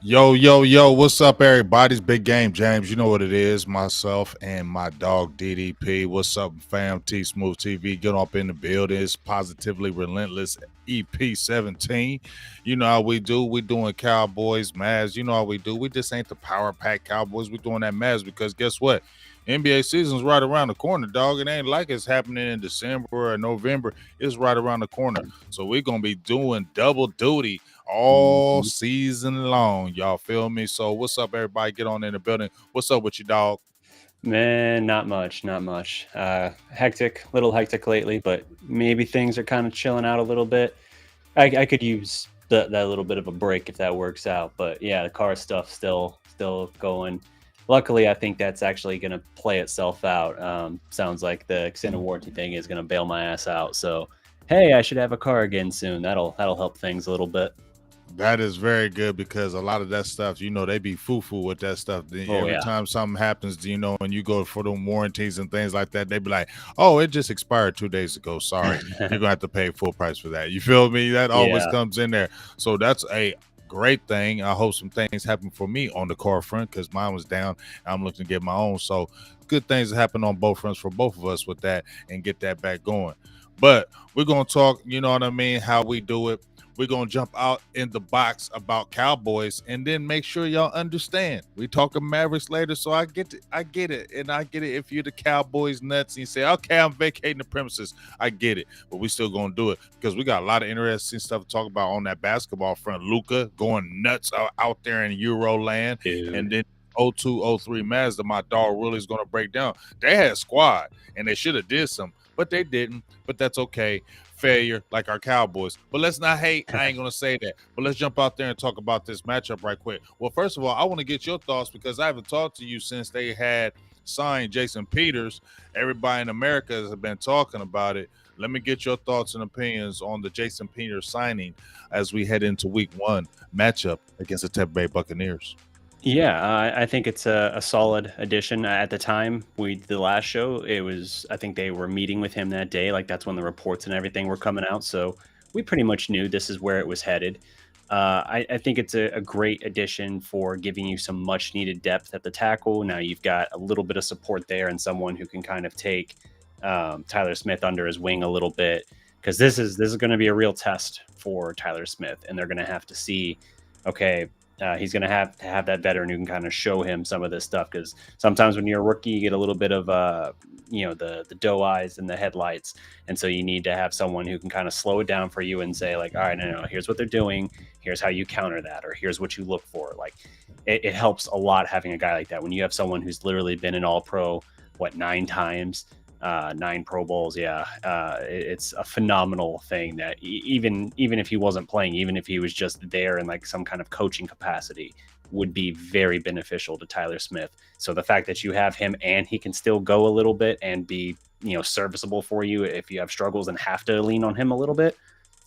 Yo, yo, yo, what's up, everybody's big game, James. You know what it is. Myself and my dog DDP. What's up, fam? T Smooth TV. Get up in the building. It's positively relentless EP 17. You know how we do. We doing Cowboys, Mavs. You know how we do. We just ain't the power pack Cowboys. We doing that Mavs because guess what? NBA season's right around the corner, dog. It ain't like it's happening in December or November. It's right around the corner. So we're gonna be doing double duty all Mhm. season long. Y'all feel me? So what's up, everybody? Get on in the building. What's up with you, dog? Man, not much, not much. Hectic, little hectic lately, but maybe things are kind of chilling out a little bit. I could use that little bit of a break if that works out. But yeah, the car stuff still going. Luckily, I think that's actually going to play itself out. Sounds like the extended warranty thing is going to bail my ass out. So hey, I should have a car again soon. That'll help things a little bit. That is very good because a lot of that stuff, they be foo-foo with that stuff. Oh Every yeah. time something happens, and you go for them warranties and things like that, they be like, oh, it just expired 2 days ago. Sorry. You're going to have to pay full price for that. You feel me? That always Yeah. comes in there. So that's a great thing. I hope some things happen for me on the car front because mine was down. I'm looking to get my own. So good things happen on both fronts for both of us with that and get that back going. But we're going to talk, you know what I mean, how we do it. We're going to jump out in the box about Cowboys and then make sure y'all understand. We talking Mavericks later, so I get it. I get it. And I get it if you're the Cowboys nuts and you say, okay, I'm vacating the premises. I get it. But we still going to do it because we got a lot of interesting stuff to talk about on that basketball front. Luka going nuts out there in Euro land. And Dude. then 02-03 Mazda, my dog really is going to break down. They had a squad and they should have did some, but they didn't. But that's okay. Failure like our Cowboys. But let's not hate. I ain't going to say that. But let's jump out there and talk about this matchup right quick. Well, first of all, I want to get your thoughts because I haven't talked to you since they had signed Jason Peters. Everybody in America has been talking about it. Let me get your thoughts and opinions on the Jason Peters signing as we head into week one matchup against the Tampa Bay Buccaneers. Yeah, I think it's a solid addition. At the time we did the last show, it was I think they were meeting with him that day. Like that's when the reports and everything were coming out. So we pretty much knew this is where it was headed. I think it's a great addition for giving you some much needed depth at the tackle. Now you've got a little bit of support there and someone who can kind of take Tyler Smith under his wing a little bit because this is going to be a real test for Tyler Smith, and they're going to have to see, okay, he's going to have that veteran who can kind of show him some of this stuff because sometimes when you're a rookie, you get a little bit of the doe eyes and the headlights, and so you need to have someone who can kind of slow it down for you and say like, all right, no, here's what they're doing, here's how you counter that, or here's what you look for. Like it helps a lot having a guy like that when you have someone who's literally been an All-Pro what 9 times. 9 Pro Bowls, yeah. It's a phenomenal thing that even if he wasn't playing, even if he was just there in like some kind of coaching capacity, would be very beneficial to Tyler Smith. So the fact that you have him and he can still go a little bit and be serviceable for you if you have struggles and have to lean on him a little bit,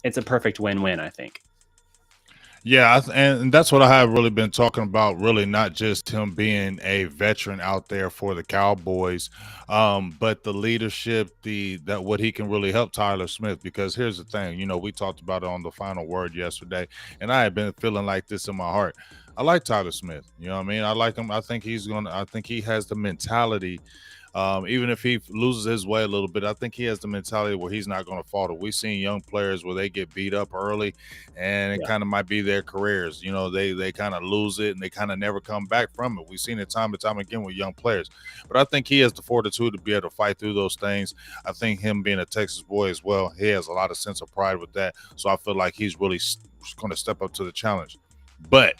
it's a perfect win-win, I think. Yeah, and that's what I have really been talking about. Really, not just him being a veteran out there for the Cowboys, but the leadership, the that what he can really help Tyler Smith. Because here's the thing, we talked about it on the final word yesterday, and I have been feeling like this in my heart. I like Tyler Smith. You know what I mean? I like him. I think he's gonna. I think he has the mentality. Even if he loses his way a little bit, I think he has the mentality where he's not going to falter. We've seen young players where they get beat up early, and it Yeah. kind of might be their careers. They kind of lose it and they kind of never come back from it. We've seen it time and time again with young players. But I think he has the fortitude to be able to fight through those things. I think him being a Texas boy as well, he has a lot of sense of pride with that. So I feel like he's really going to step up to the challenge. But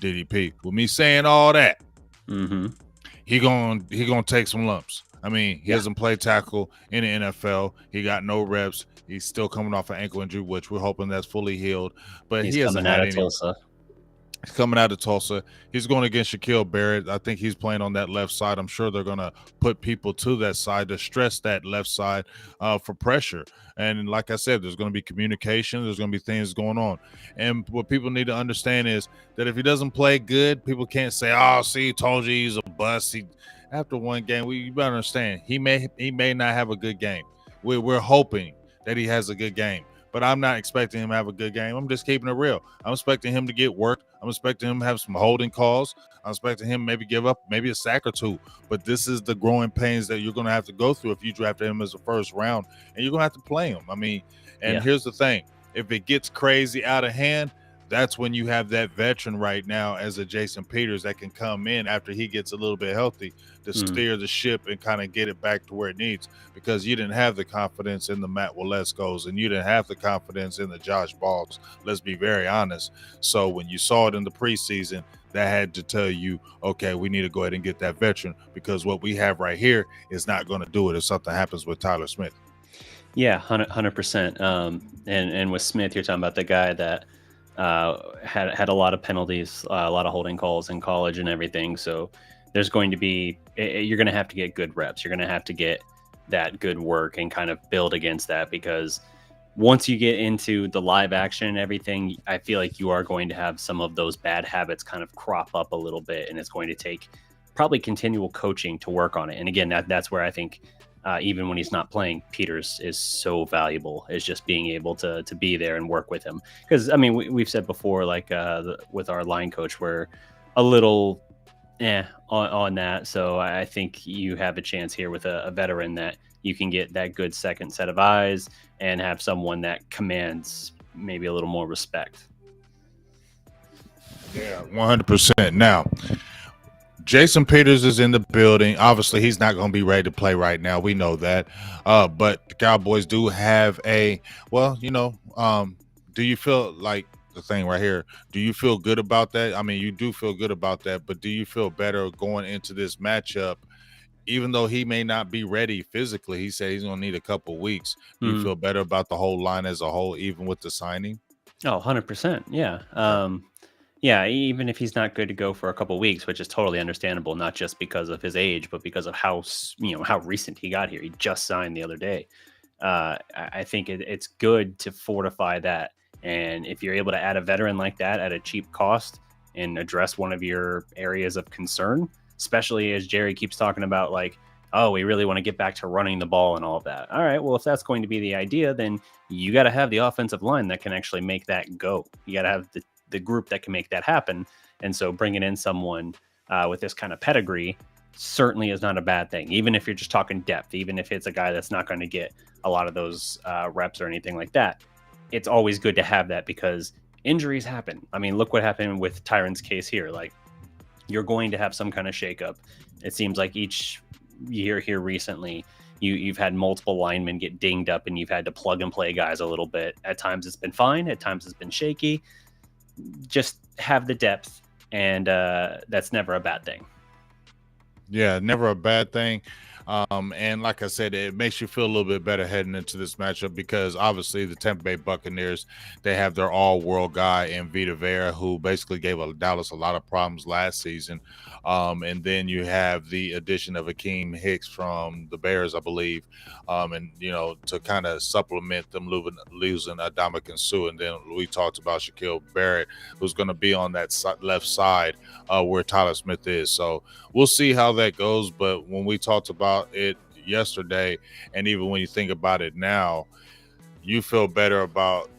DDP, with me saying all that, Mm-hmm. he gonna take some lumps. I mean, he Yeah. hasn't played tackle in the NFL. He got no reps. He's still coming off an ankle injury, which we're hoping that's fully healed. But He's he hasn't coming out had of any. Tulsa. He's coming out of Tulsa. He's going against Shaquille Barrett. I think he's playing on that left side. I'm sure they're going to put people to that side to stress that left side for pressure. And like I said, there's going to be communication. There's going to be things going on. And what people need to understand is that if he doesn't play good, people can't say, "Oh, see, told you he's a bust." After one game, you better understand he may not have a good game. We're hoping that he has a good game. But I'm not expecting him to have a good game. I'm just keeping it real. I'm expecting him to get work. I'm expecting him to have some holding calls. I'm expecting him maybe give up maybe a sack or two. But this is the growing pains that you're going to have to go through if you drafted him as a first round, and you're going to have to play him. I mean, and here's the thing. If it gets crazy out of hand, that's when you have that veteran right now as a Jason Peters that can come in after he gets a little bit healthy to steer the ship and kind of get it back to where it needs, because you didn't have the confidence in the Matt Waletzkos and you didn't have the confidence in the Josh Balks. Let's be very honest. So when you saw it in the preseason, that had to tell you, okay, we need to go ahead and get that veteran, because what we have right here is not going to do it if something happens with Tyler Smith. Yeah, 100%. And with Smith, you're talking about the guy that had a lot of penalties, a lot of holding calls in college and everything. So there's going to be, you're going to have to get good reps. You're going to have to get that good work and kind of build against that, because once you get into the live action and everything, I feel like you are going to have some of those bad habits kind of crop up a little bit, and it's going to take probably continual coaching to work on it. And again, that's where I think even when he's not playing, Peters is so valuable, is just being able to be there and work with him. Because, I mean, we've said before, like with our line coach, we're a little on that. So I think you have a chance here with a veteran that you can get that good second set of eyes and have someone that commands maybe a little more respect. Yeah, 100%. Now, Jason Peters is in the building. Obviously, he's not going to be ready to play right now. We know that. But the Cowboys do have do you feel like the thing right here, do you feel good about that? I mean, you do feel good about that, but do you feel better going into this matchup, even though he may not be ready physically? He said he's going to need a couple weeks. Do you feel better about the whole line as a whole, even with the signing? Oh, 100%. Yeah. Yeah, even if he's not good to go for a couple weeks, which is totally understandable, not just because of his age, but because of how recent he got here. He just signed the other day. I think it's good to fortify that. And if you're able to add a veteran like that at a cheap cost and address one of your areas of concern, especially as Jerry keeps talking about, like, oh, we really want to get back to running the ball and all of that. All right, well, if that's going to be the idea, then you got to have the offensive line that can actually make that go. You got to have the group that can make that happen. And so bringing in someone with this kind of pedigree certainly is not a bad thing, even if you're just talking depth, even if it's a guy that's not going to get a lot of those reps or anything like that. It's always good to have that, because injuries happen. I mean, look what happened with Tyron's case here. Like, you're going to have some kind of shakeup. It seems like each year here recently, you've had multiple linemen get dinged up and you've had to plug and play guys a little bit. At times it's been fine. At times it's been shaky. Just have the depth, and that's never a bad thing. Yeah, never a bad thing. And like I said, it makes you feel a little bit better heading into this matchup, because obviously the Tampa Bay Buccaneers, they have their all-world guy in Vita Vea, who basically gave Dallas a lot of problems last season. And then you have the addition of Akeem Hicks from the Bears, I believe, and to kind of supplement them losing Ndamukong Suh. And then we talked about Shaquille Barrett, who's going to be on that left side where Tyler Smith is. So we'll see how that goes. But when we talked about it yesterday, and even when you think about it now, you feel better about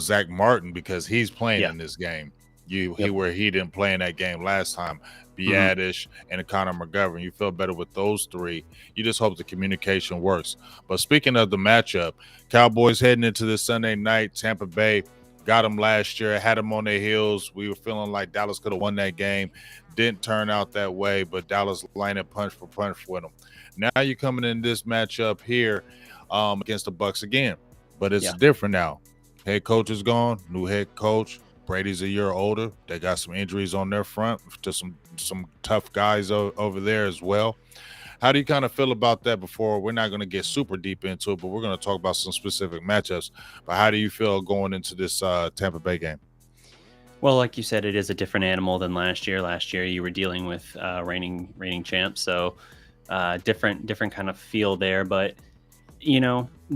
Zach Martin, because he's playing in this game. Where he didn't play in that game last time. Biadish and Connor McGovern. You feel better with those three. You just hope the communication works. But speaking of the matchup, Cowboys heading into this Sunday night. Tampa Bay got them last year, had them on their heels. We were feeling like Dallas could have won that game. Didn't turn out that way, but Dallas lined up punch for punch with them. Now you're coming in this matchup here against the Bucs again, but it's different now. Head coach is gone, new head coach. Brady's a year older. They got some injuries on their front to some tough guys over there as well. How do you kind of feel about that? Before, we're not going to get super deep into it, but we're going to talk about some specific matchups. But how do you feel going into this Tampa Bay game? Well, like you said, it is a different animal than last year. Last year, you were dealing with reigning champs, so different kind of feel there. But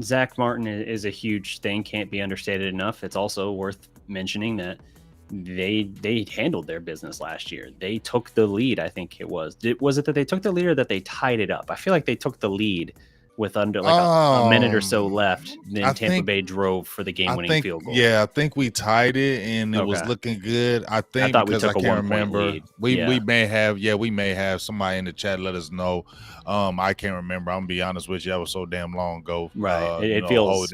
Zach Martin is a huge thing, can't be understated enough. It's also worth mentioning that they handled their business last year. They took the lead. I think it was it that they took the lead, or that they tied it up? I feel like they took the lead with under like a minute or so left. Then Tampa Bay drove for the game-winning field goal. Yeah, I think we tied it, and it was Okay. looking good. I think thought we because took I a can't 1 point remember. lead. We may have somebody in the chat let us know. I can't remember. I'm gonna be honest with you. That was so damn long ago. Right. It feels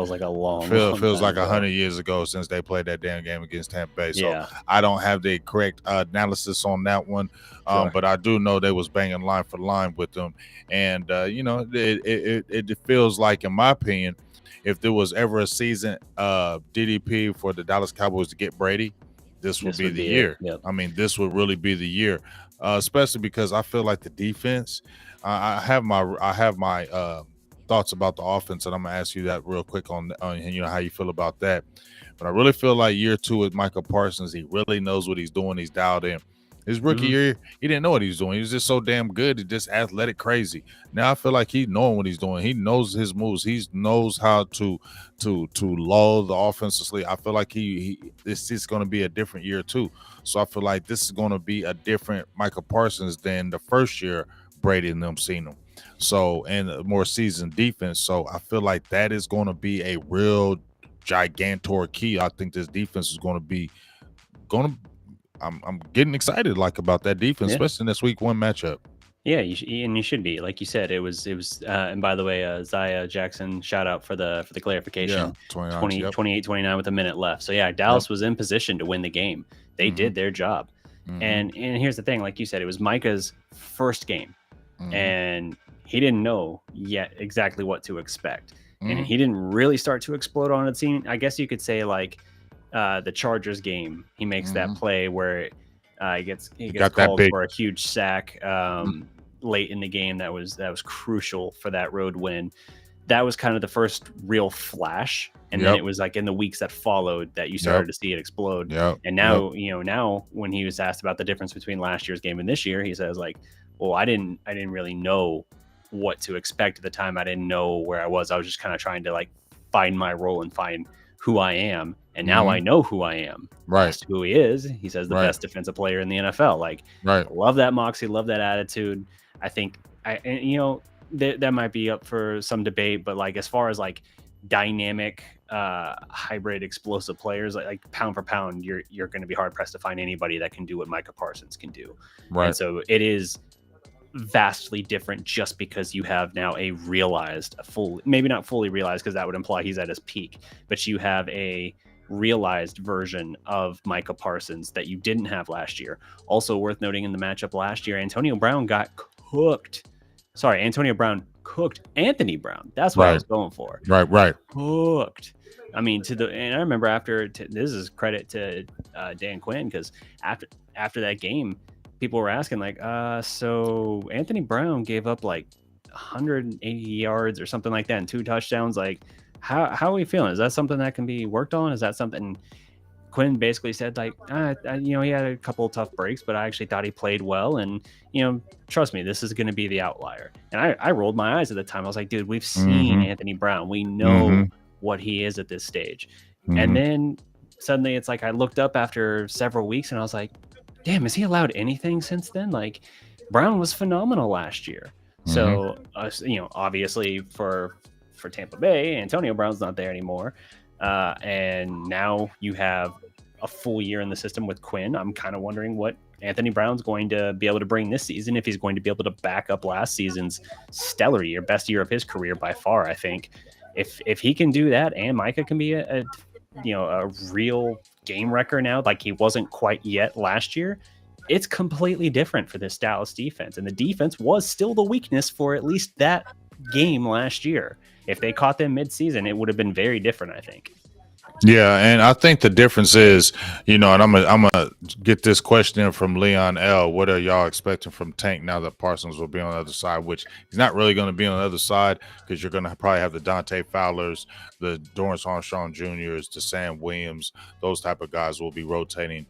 like a long feels like time 100 years ago since they played that damn game against Tampa Bay. So Yeah. I don't have the correct analysis on that one. Sure. But I do know they was banging line for line with them, and it feels like, in my opinion, if there was ever a season DDP for the Dallas Cowboys to get Brady, this would be the year. Yep. I mean, this would really be the year, especially because I feel like the defense. I have my thoughts about the offense, and I'm gonna ask you that real quick on how you feel about that. But I really feel like year 2 with Micah Parsons, he really knows what he's doing. He's dialed in. His rookie year, he didn't know what he was doing. He was just so damn good. He's just athletic crazy. Now I feel like he's knowing what he's doing. He knows his moves. He knows how to lull the offense to sleep. I feel like this is going to be a different year too. So I feel like this is going to be a different Micah Parsons than the first year Brady and them seen him. So, and a more seasoned defense. So I feel like that is going to be a real gigantor key. I think this defense is going to I'm getting excited about that defense, especially in this week 1 matchup. Yeah, you should be. Like you said, it was and by the way, Zaya Jackson, shout out for the clarification. Yeah, 28-29 with a minute left. So yeah, Dallas was in position to win the game. They did their job. And here's the thing, like you said, it was Micah's first game. And he didn't know yet exactly what to expect. And he didn't really start to explode on the scene. I guess you could say like the Chargers game, he makes that play where he gets called for a huge sack late in the game. That was crucial for that road win. That was kind of the first real flash, and then it was like in the weeks that followed that you started to see it explode. And now now when he was asked about the difference between last year's game and this year, he says like, well, I didn't really know what to expect at the time. I didn't know where I was just kind of trying to like find my role and find who I am. And now I know who I am. Right. That's who he is. He says the best defensive player in the NFL. Like, love that moxie, love that attitude. I think, that might be up for some debate, but like as far as like dynamic, hybrid, explosive players, like pound for pound, you're going to be hard pressed to find anybody that can do what Micah Parsons can do. Right. And so it is vastly different just because you have now maybe not fully realized, because that would imply he's at his peak, but you have a realized version of Micah Parsons that you didn't have last year. Also worth noting, in the matchup last year, Antonio Brown cooked Anthony Brown. That's what I was going for. Right. Cooked. I mean, and I remember this is credit to Dan Quinn, because after that game, people were asking like, so Anthony Brown gave up like 180 yards or something like that and 2 touchdowns. Like, how are we feeling? Is that something that can be worked on? Is that something? Quinn basically said like, he had a couple of tough breaks, but I actually thought he played well. And, trust me, this is going to be the outlier. And I rolled my eyes at the time. I was like, dude, we've seen Anthony Brown. We know what he is at this stage. And then suddenly it's like, I looked up after several weeks and I was like, damn, has he allowed anything since then? Like, Brown was phenomenal last year. So, obviously for Tampa Bay, Antonio Brown's not there anymore. And now you have a full year in the system with Quinn. I'm kind of wondering what Anthony Brown's going to be able to bring this season, if he's going to be able to back up last season's stellar year, best year of his career by far, I think. If he can do that, and Micah can be a real game wrecker now, like he wasn't quite yet last year, it's completely different for this Dallas defense. And the defense was still the weakness for at least that game last year. If they caught them mid-season, it would have been very different, I think. Yeah, and I think the difference is, and I'm gonna get this question in from Leon L. What are y'all expecting from Tank now that Parsons will be on the other side? Which he's not really going to be on the other side, because you're going to probably have the Dante Fowlers, the Dorrance Armstrong Jr.'s, the Sam Williams. Those type of guys will be rotating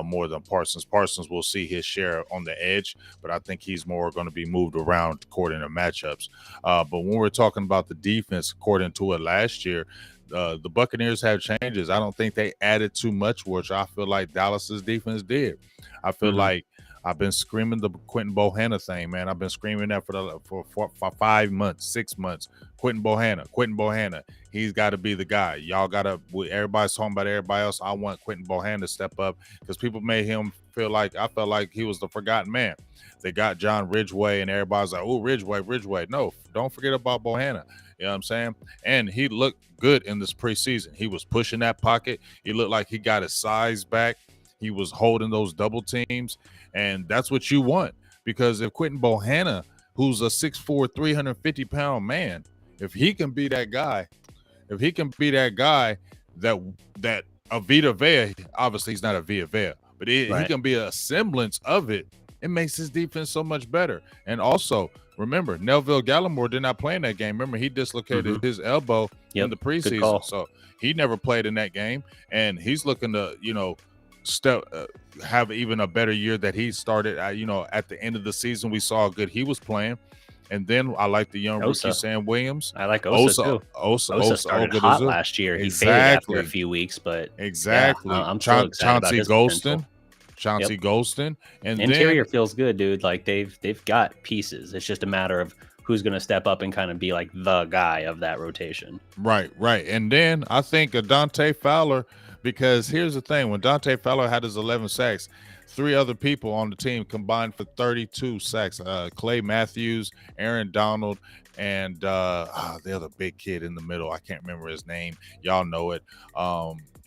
more than Parsons. Parsons will see his share on the edge, but I think he's more going to be moved around according to matchups. But when we're talking about the defense, according to it last year, the Buccaneers have changes. I don't think they added too much, which I feel like Dallas's defense did. I feel like I've been screaming the Quentin Bohanna thing, man. I've been screaming that for 5 months, 6 months. Quentin Bohanna. He's got to be the guy. Y'all got to. Everybody's talking about everybody else. I want Quentin Bohanna to step up because people made him feel like I felt like he was the forgotten man. They got John Ridgeway, and everybody's like, "Oh, Ridgeway." No, don't forget about Bohanna. You know what I'm saying? And he looked good in this preseason. He was pushing that pocket. He looked like he got his size back. He was holding those double teams, and that's what you want. Because if Quentin Bohanna, who's a 6'4", 350-pound man, if he can be that guy, that a Vita Vea, obviously he's not a Vita Vea, but he can be a semblance of it. It makes his defense so much better. And also, remember, Neville Gallimore did not play in that game. Remember, he dislocated his elbow in the preseason, so he never played in that game. And he's looking to, have even a better year that he started. At the end of the season, we saw how good he was playing. And then I like the young rookie Sam Williams. I like Osa too. Osa started hot last year. He faded after a few weeks, but I'm still excited about his potential. Chauncey Golston, and interior feels good, dude. Like they've got pieces. It's just a matter of who's going to step up and kind of be like the guy of that rotation. Right. And then I think Dante Fowler, because here's the thing: when Dante Fowler had his 11 sacks, 3 other people on the team combined for 32 sacks. Clay Matthews, Aaron Donald, and the other big kid in the middle. I can't remember his name. Y'all know it.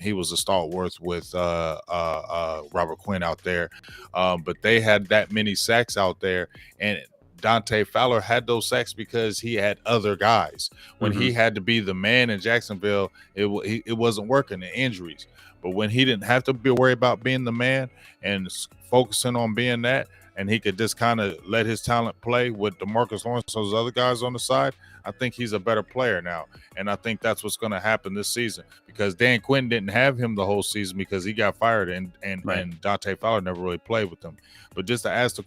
He was a stalwart with Robert Quinn out there. But they had that many sacks out there. And Dante Fowler had those sacks because he had other guys. When he had to be the man in Jacksonville, it wasn't working, the injuries. But when he didn't have to be worried about being the man and focusing on being that, and he could just kind of let his talent play with DeMarcus Lawrence, those other guys on the side, I think he's a better player now. And I think that's what's going to happen this season, because Dan Quinn didn't have him the whole season because he got fired, and Dante Fowler never really played with him. But just to answer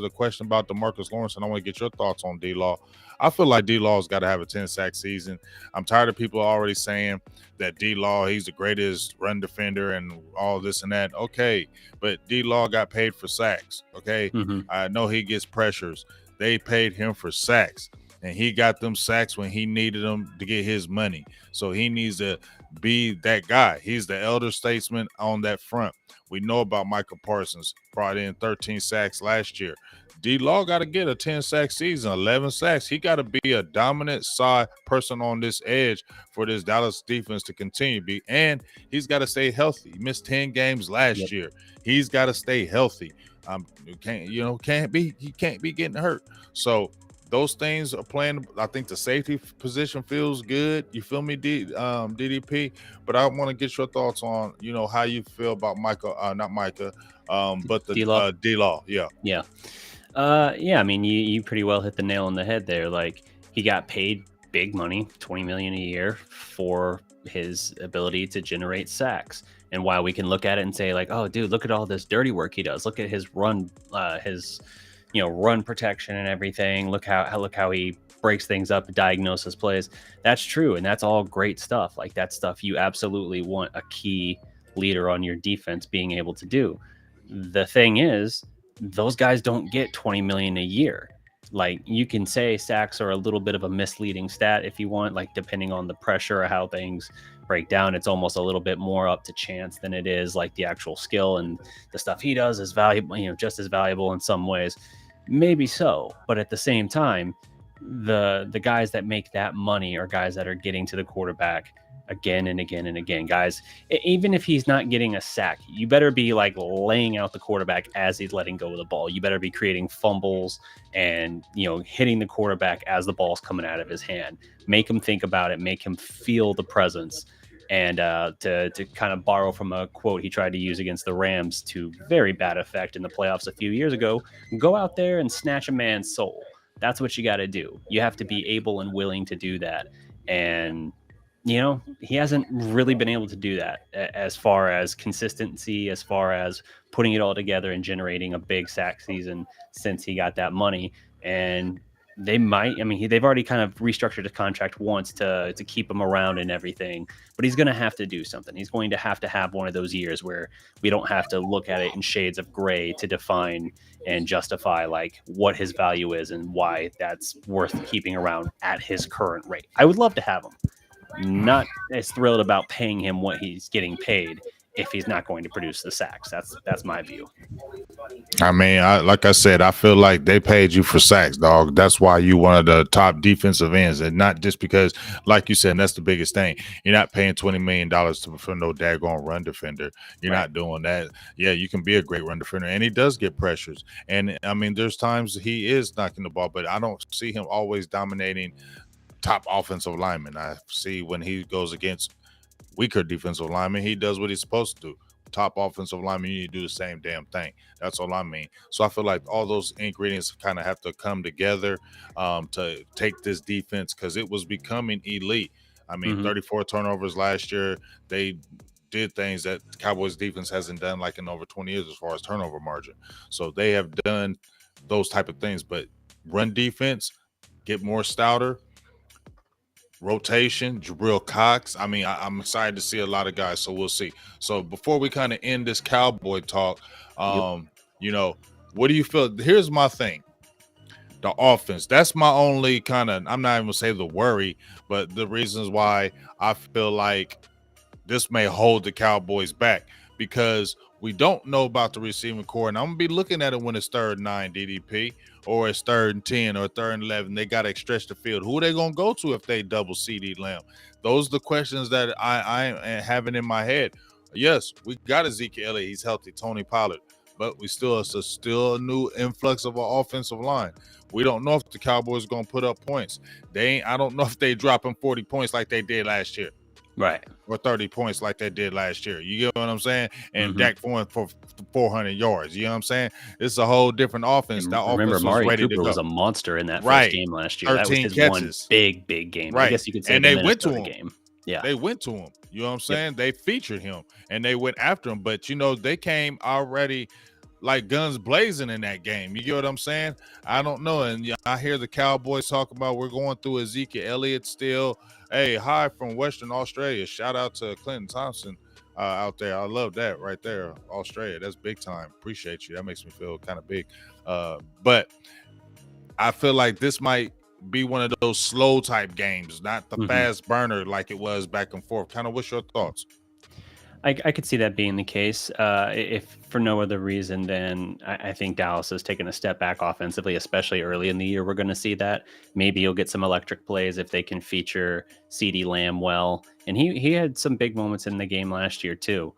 the question about DeMarcus Lawrence, and I want to get your thoughts on D-Law. I feel like D-Law's got to have a 10-sack season. I'm tired of people already saying that D-Law, he's the greatest run defender and all this and that. Okay, but D-Law got paid for sacks, okay? I know he gets pressures. They paid him for sacks, and he got them sacks when he needed them to get his money. So he needs to be that guy. He's the elder statesman on that front. We know about Michael Parsons, brought in 13 sacks last year. D-Law got to get a 10-sack season, 11 sacks. He got to be a dominant side person on this edge for this Dallas defense to continue to be. And he's got to stay healthy. He missed 10 games last year. He's got to stay healthy. He can't be getting hurt. So those things are playing. I think the safety position feels good. You feel me, DDP? But I want to get your thoughts on, how you feel about but the D-Law. Yeah. I mean, you pretty well hit the nail on the head there. Like, he got paid big money, $20 million a year, for his ability to generate sacks. And while we can look at it and say, like, oh, dude, look at all this dirty work he does. Look at his run, run protection and everything. Look how he breaks things up, diagnoses plays. That's true, and that's all great stuff. Like, that stuff you absolutely want a key leader on your defense being able to do. The thing is, those guys don't get $20 million a year. Like, you can say sacks are a little bit of a misleading stat if you want, like, depending on the pressure or how things break down. It's almost a little bit more up to chance than it is like the actual skill, and the stuff he does is valuable, just as valuable in some ways. Maybe so, but at the same time, the guys that make that money are guys that are getting to the quarterback again and again and again. Guys, even if he's not getting a sack, you better be like laying out the quarterback as he's letting go of the ball. You better be creating fumbles and hitting the quarterback as the ball's coming out of his hand. Make him think about it, make him feel the presence. And to kind of borrow from a quote he tried to use against the Rams to very bad effect in the playoffs a few years ago, go out there and snatch a man's soul. That's what you got to do. You have to be able and willing to do that. And he hasn't really been able to do that as far as consistency, as far as putting it all together and generating a big sack season since he got that money. And They might. I mean, they've already kind of restructured his contract once to keep him around and everything. But he's going to have to do something. He's going to have one of those years where we don't have to look at it in shades of gray to define and justify like what his value is and why that's worth keeping around at his current rate. I would love to have him. Not as thrilled about paying him what he's getting paid if he's not going to produce the sacks. That's my view. I mean, like I said, I feel like they paid you for sacks, dog. That's why you one of the top defensive ends, and not just because, like you said, that's the biggest thing. You're not paying $20 million for no daggone run defender. You're not doing that. Yeah, you can be a great run defender, and he does get pressures. And I mean, there's times he is knocking the ball, but I don't see him always dominating top offensive linemen. I see when he goes against weaker defensive linemen, he does what he's supposed to do. Top offensive lineman, you need to do the same damn thing. That's all I mean. So I feel like all those ingredients kind of have to come together to take this defense, because it was becoming elite. I mean, 34 turnovers last year. They did things that Cowboys defense hasn't done like in over 20 years as far as turnover margin. So they have done those type of things. But run defense, get more stouter. Rotation, Jabril Cox. I mean, I'm excited to see a lot of guys, so we'll see. So before we kind of end this Cowboy talk, you know, what do you feel? Here's my thing. The offense. That's my only kind of, I'm not even gonna say the worry, but the reasons why I feel like this may hold the Cowboys back, because we don't know about the receiving core, and I'm gonna be looking at it when it's 3rd and 9 DDP, or it's 3rd and 10 or 3rd and 11. They gotta stretch the field. Who are they gonna go to if they double CD Lamb? Those are the questions that I am having in my head. Yes, we got Ezekiel Elliott. He's healthy. Tony Pollard, but we still a new influx of our offensive line. We don't know if the Cowboys are gonna put up points. I don't know if they dropping 40 points like they did last year. Right. Or 30 points like they did last year. You get what I'm saying? And Dak for 400 yards. You know what I'm saying? It's a whole different offense. That remember, offense Amari was ready Cooper to go. was a monster in that first game last year. That was his catches. One big game. Right. I guess you could say and the they went to him. Game. Yeah. They went to him. You know what I'm saying? They featured him and they went after him. But, you know, they came already like guns blazing in that game. You get what I'm saying? I don't know. And I hear the Cowboys talk about we're going through Ezekiel Elliott still. Hey, hi from Western Australia. Shout out to Clinton Thompson out there. I love that right there. Australia. That's big time. Appreciate you. That makes me feel kind of big. But I feel like this might be one of those slow type games, not the fast burner like it was back and forth. Kind of what's your thoughts? I could see that being the case, if for no other reason than I think Dallas has taken a step back offensively, especially early in the year. We're going to see that. Maybe you'll get some electric plays if they can feature CeeDee Lamb well. And he had some big moments in the game last year, too.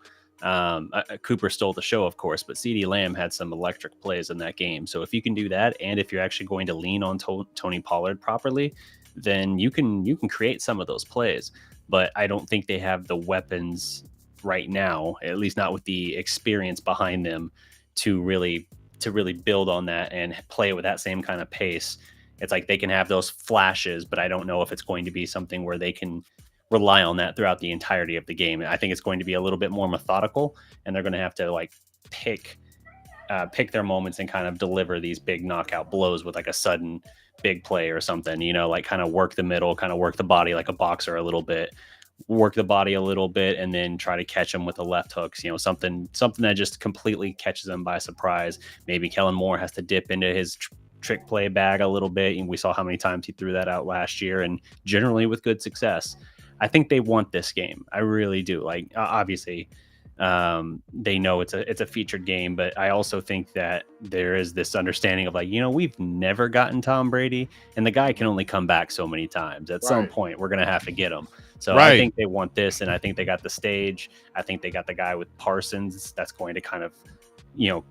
Cooper stole the show, of course, but CeeDee Lamb had some electric plays in that game. So if you can do that, and if you're actually going to lean on Tony Pollard properly, then you can create some of those plays. But I don't think they have the weapons right now, at least not with the experience behind them, to really build on that and play with that same kind of pace. It's like they can have those flashes, but I don't know if it's going to be something where they can rely on that throughout the entirety of the game. I think it's going to be a little bit more methodical, and they're going to have to like pick their moments and kind of deliver these big knockout blows with like a sudden big play or something, you know, like kind of work the middle, kind of work the body like a boxer a little bit, work the body a little bit, and then try to catch them with the left hooks, you know, something that just completely catches them by surprise. Maybe Kellen Moore has to dip into his trick play bag a little bit, and we saw how many times he threw that out last year, and generally with good success. I think they want this game. I really do. Like, obviously, they know it's a featured game, but I also think that there is this understanding of like, you know, we've never gotten Tom Brady, and the guy can only come back so many times. At some point, we're gonna have to get him. So I think they want this, and I think they got the stage. I think they got the guy with Parsons that's going to kind of, you know,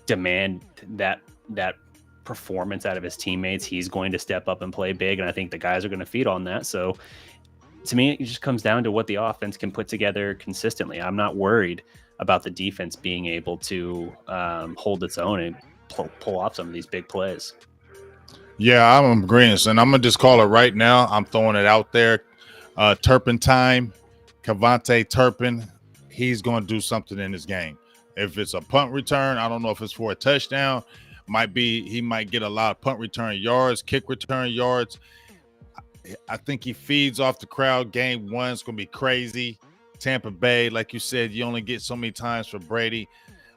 demand that performance out of his teammates. He's going to step up and play big, and I think the guys are going to feed on that. So to me, it just comes down to what the offense can put together consistently. I'm not worried about the defense being able to hold its own and pull off some of these big plays. Yeah, I'm agreeing, and I'm gonna just call it right now. I'm throwing it out there. Turpentine, Cavante Turpin, he's going to do something in this game. If it's a punt return, I don't know if it's for a touchdown. He might get a lot of punt return yards, kick return yards. I think he feeds off the crowd. Game 1 is going to be crazy. Tampa Bay, like you said, you only get so many times for Brady.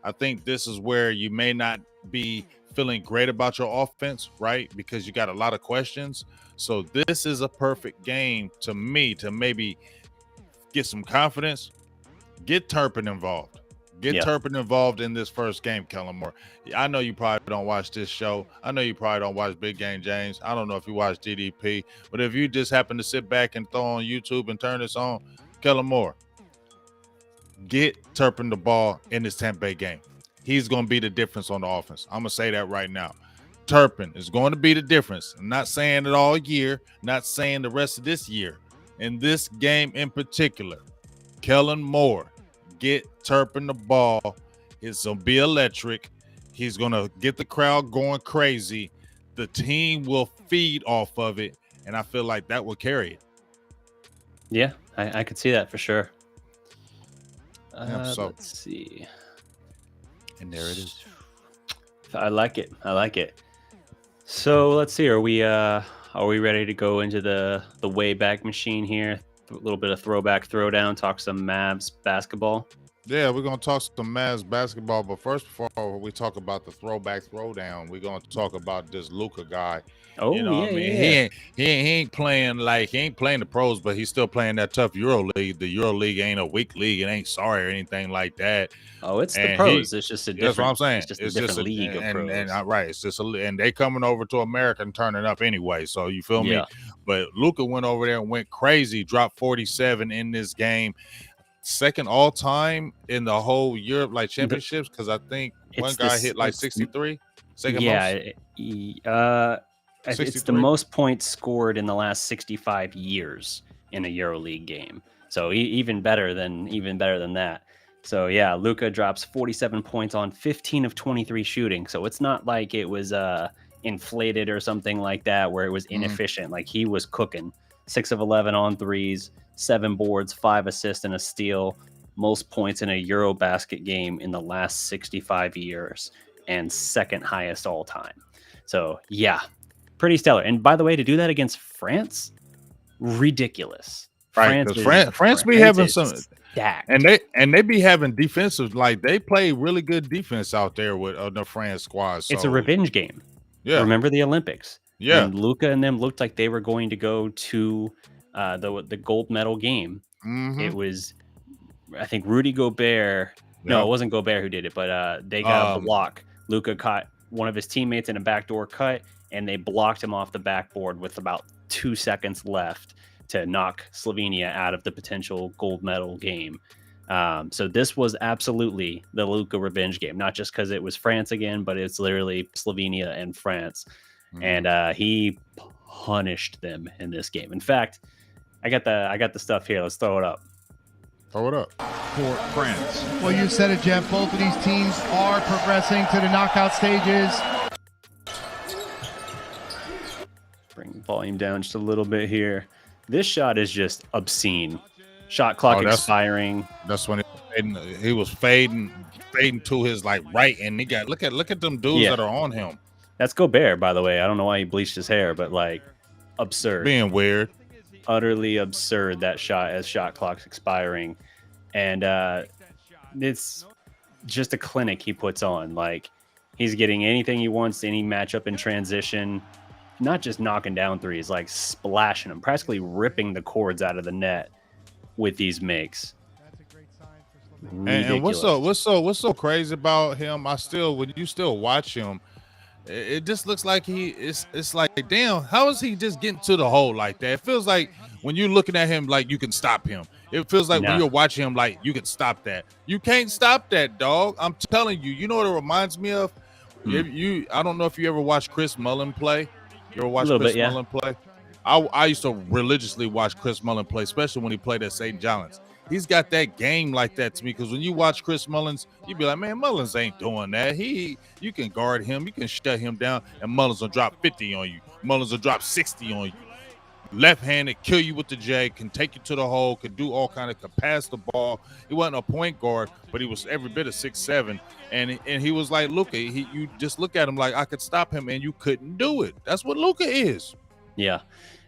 I think this is where you may not be feeling great about your offense, right? Because you got a lot of questions. So this is a perfect game to me to maybe get some confidence. Get Turpin involved. Get Turpin involved in this first game, Kellen Moore. I know you probably don't watch this show. I know you probably don't watch Big Game James. I don't know if you watch DDP. But if you just happen to sit back and throw on YouTube and turn this on, Kellen Moore, get Turpin the ball in this Tampa Bay game. He's going to be the difference on the offense. I'm going to say that right now. Turpin is going to be the difference. I'm not saying it all year, not saying the rest of this year. In this game in particular, Kellen Moore, get Turpin the ball. It's going to be electric. He's going to get the crowd going crazy. The team will feed off of it, and I feel like that will carry it. Yeah, I could see that for sure. So let's see. And there it is. I like it. So let's see. Are we ready to go into the Wayback Machine here? A little bit of throwback, throwdown. Talk some Mavs basketball. Yeah, we're gonna talk some Mavs basketball, but first, before we talk about the throwback, throwdown, we're gonna talk about this Luka guy. Oh, you know yeah, what I mean? yeah. He ain't playing the pros, but he's still playing that tough Euro League. The Euro League ain't a weak league. It ain't sorry or anything like that. Oh, it's the pros. It's just a different. That's what I'm saying. It's just a different league of pros. Right. It's just and they coming over to America and turning up anyway. So you feel me? But Luka went over there and went crazy. Dropped 47 in this game. Second all time in the whole Europe championships, because I think one guy hit 63. Second most. It's the most points scored in the last 65 years in a EuroLeague game. So even better than that. So yeah, Luka drops 47 points on 15 of 23 shooting. So it's not like it was inflated or something like that where it was inefficient. Like he was cooking. 6 of 11 on threes, 7 boards, 5 assists, and a steal. Most points in a Eurobasket game in the last 65 years, and second highest all time. So yeah, pretty stellar. And by the way, to do that against France, ridiculous. Right, France be having some stacked. and they be having defensive, like they play really good defense out there with the France squad. So. It's a revenge game. Yeah, remember the Olympics? Yeah, and Luka and them looked like they were going to go to the gold medal game. It was, I think, Rudy Gobert. No, it wasn't Gobert who did it, but they got a block. Luka caught one of his teammates in a backdoor cut, and they blocked him off the backboard with about 2 seconds left to knock Slovenia out of the potential gold medal game. So this was absolutely the Luka revenge game, not just because it was France again, but it's literally Slovenia and France. And he punished them in this game. In fact, I got the stuff here. Let's throw it up. Throw it up. For France. Well, you said it, Jeff. Both of these teams are progressing to the knockout stages. Bring the volume down just a little bit here. This shot is just obscene. Shot clock expiring. That's when he was fading to his right, and he got look at them dudes that are on him. That's Gobert, by the way. I don't know why he bleached his hair, but absurd. Being weird. Utterly absurd, that shot as shot clock's expiring. And it's just a clinic he puts on. He's getting anything he wants, any matchup in transition, not just knocking down threes, splashing them, practically ripping the cords out of the net with these makes. And what's so crazy about him? When you still watch him, it just looks like it's like, damn, how is he just getting to the hole like that? It feels like when you're looking at him, you can stop him. It feels like when you're watching him, you can stop that. You can't stop that, dog. I'm telling you. You know what it reminds me of? I don't know if you ever watched Chris Mullin play. You ever watch Chris Mullin play? I used to religiously watch Chris Mullin play, especially when he played at St. John's. He's got that game like that to me, because when you watch Chris Mullins, you be like, man, Mullins ain't doing that. You can guard him, you can shut him down, and Mullins will drop 50 on you. Mullins will drop 60 on you. left-handed, kill you with the J, can take you to the hole, can do all kind of, can pass the ball. He wasn't a point guard, but he was every bit of 6'7", and he was like Luka. You just look at him like, I could stop him, and you couldn't do it. That's what Luka is. Yeah.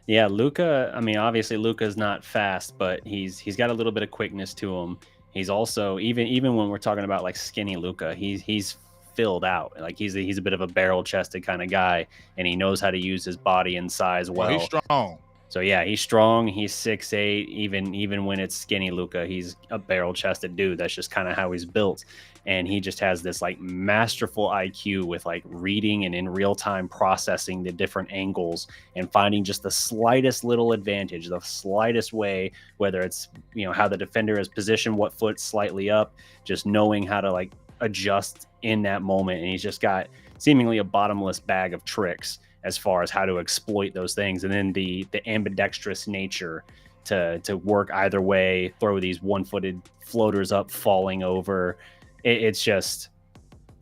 Yeah, Luka, I mean, obviously Luka's not fast, but he's got a little bit of quickness to him. He's also, even when we're talking about like skinny Luka, he's filled out. Like he's a bit of a barrel-chested kind of guy, and he knows how to use his body and size well. He's strong. So yeah, he's strong. He's 6'8". Even when it's skinny Luka, he's a barrel-chested dude. That's just kind of how he's built. And he just has this like masterful IQ with like reading and in real time processing the different angles and finding just the slightest little advantage, the slightest way, whether it's, you know, how the defender is positioned, what foot slightly up, just knowing how to like adjust in that moment. And he's just got seemingly a bottomless bag of tricks as far as how to exploit those things. And then the ambidextrous nature to work either way, throw these one-footed floaters up, falling over. It's just,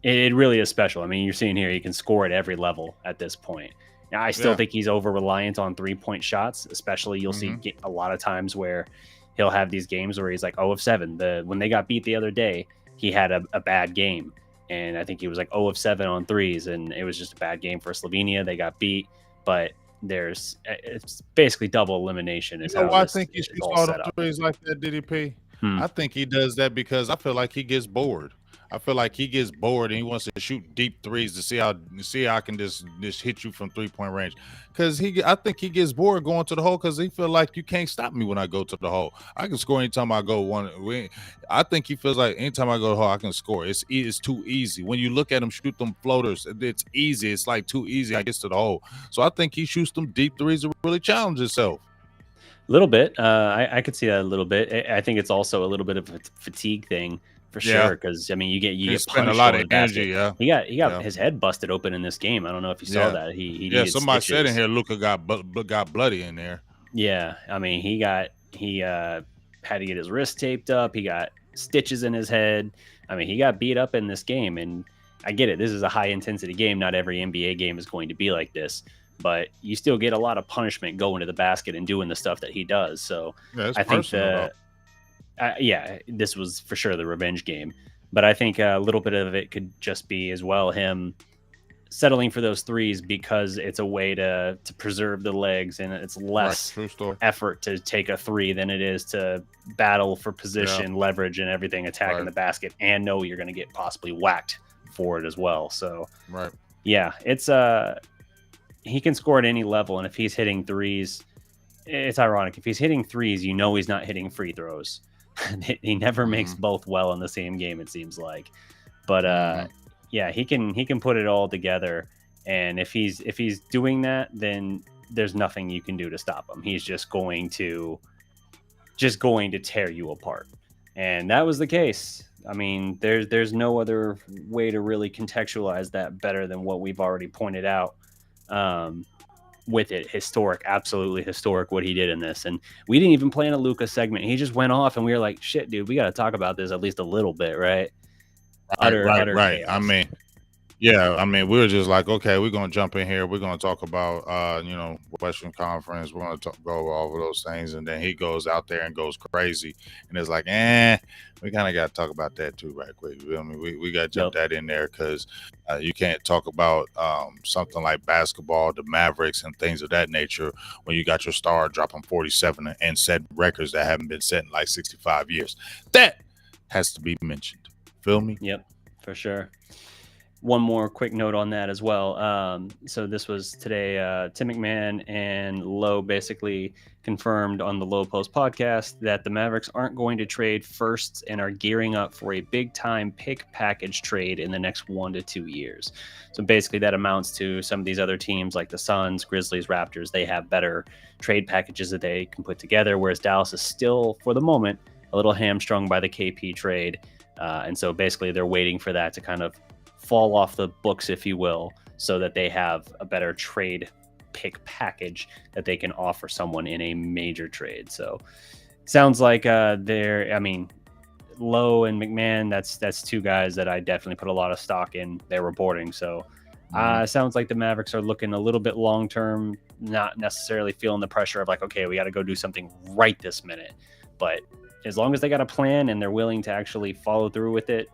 it really is special. I mean, you're seeing here, he can score at every level at this point. Now, I still think he's over-reliant on three-point shots, especially you'll see a lot of times where he'll have these games where he's like 0 of 7. When they got beat the other day, he had a bad game. And I think he was like 0 of 7 on threes, and it was just a bad game for Slovenia. They got beat, but it's basically double elimination. You know why I think he shoots all the threes like that, DDP? I think he does that because I feel like he gets bored. I feel like he gets bored and he wants to shoot deep threes to see how I can just hit you from 3-point range. Because I think he gets bored going to the hole because he feel like you can't stop me when I go to the hole. I can score anytime I go one. I think he feels like anytime I go to the hole, I can score. It's too easy. When you look at him shoot them floaters, it's easy. It's like too easy. I gets to the hole. So I think he shoots them deep threes to really challenge himself. A little bit. I could see that a little bit. I think it's also a little bit of a fatigue thing for sure. Because I mean, you get punished a lot of energy. Yeah, he got his head busted open in this game. I don't know if you saw that. He somebody stitches. said in here, Luka got bloody in there. Yeah, I mean, he had to get his wrist taped up. He got stitches in his head. I mean, he got beat up in this game, and I get it. This is a high intensity game. Not every NBA game is going to be like this. But you still get a lot of punishment going to the basket and doing the stuff that he does. So I think this was for sure the revenge game. But I think a little bit of it could just be as well him settling for those threes because it's a way to preserve the legs, and it's less effort to take a three than it is to battle for position, leverage, and everything, attacking the basket, and know you're going to get possibly whacked for it as well. So it's he can score at any level, and if he's hitting threes, it's ironic. If he's hitting threes, you know he's not hitting free throws. He never makes both well in the same game, it seems like. But he can put it all together, and if he's doing that, then there's nothing you can do to stop him. He's just going to tear you apart, and that was the case. I mean, there's no other way to really contextualize that better than what we've already pointed out. With it, absolutely historic what he did in this. And we didn't even plan a Luka segment. He just went off, and we were like, shit, dude, we got to talk about this at least a little bit, right? Utter chaos. I mean, we were just like, okay, we're going to jump in here. We're going to talk about, Western Conference. We're going to go over all of those things. And then he goes out there and goes crazy. And it's like, we kind of got to talk about that too right quick. I mean, we got to jump that in there because you can't talk about something like basketball, the Mavericks and things of that nature when you got your star dropping 47 and setting records that haven't been set in like 65 years. That has to be mentioned. Feel me? Yep, for sure. One more quick note on that as well. So this was today. Tim McMahon and Lowe basically confirmed on the Lowe Post podcast that the Mavericks aren't going to trade firsts and are gearing up for a big-time pick package trade in the next 1 to 2 years. So basically that amounts to some of these other teams like the Suns, Grizzlies, Raptors. They have better trade packages that they can put together, whereas Dallas is still, for the moment, a little hamstrung by the KP trade. And so basically they're waiting for that to kind of fall off the books, if you will, so that they have a better trade pick package that they can offer someone in a major trade. So sounds like Lowe and McMahon, that's two guys that I definitely put a lot of stock in their reporting. So Sounds like the Mavericks are looking a little bit long term, not necessarily feeling the pressure of like, okay, we got to go do something right this minute. But as long as they got a plan and they're willing to actually follow through with it,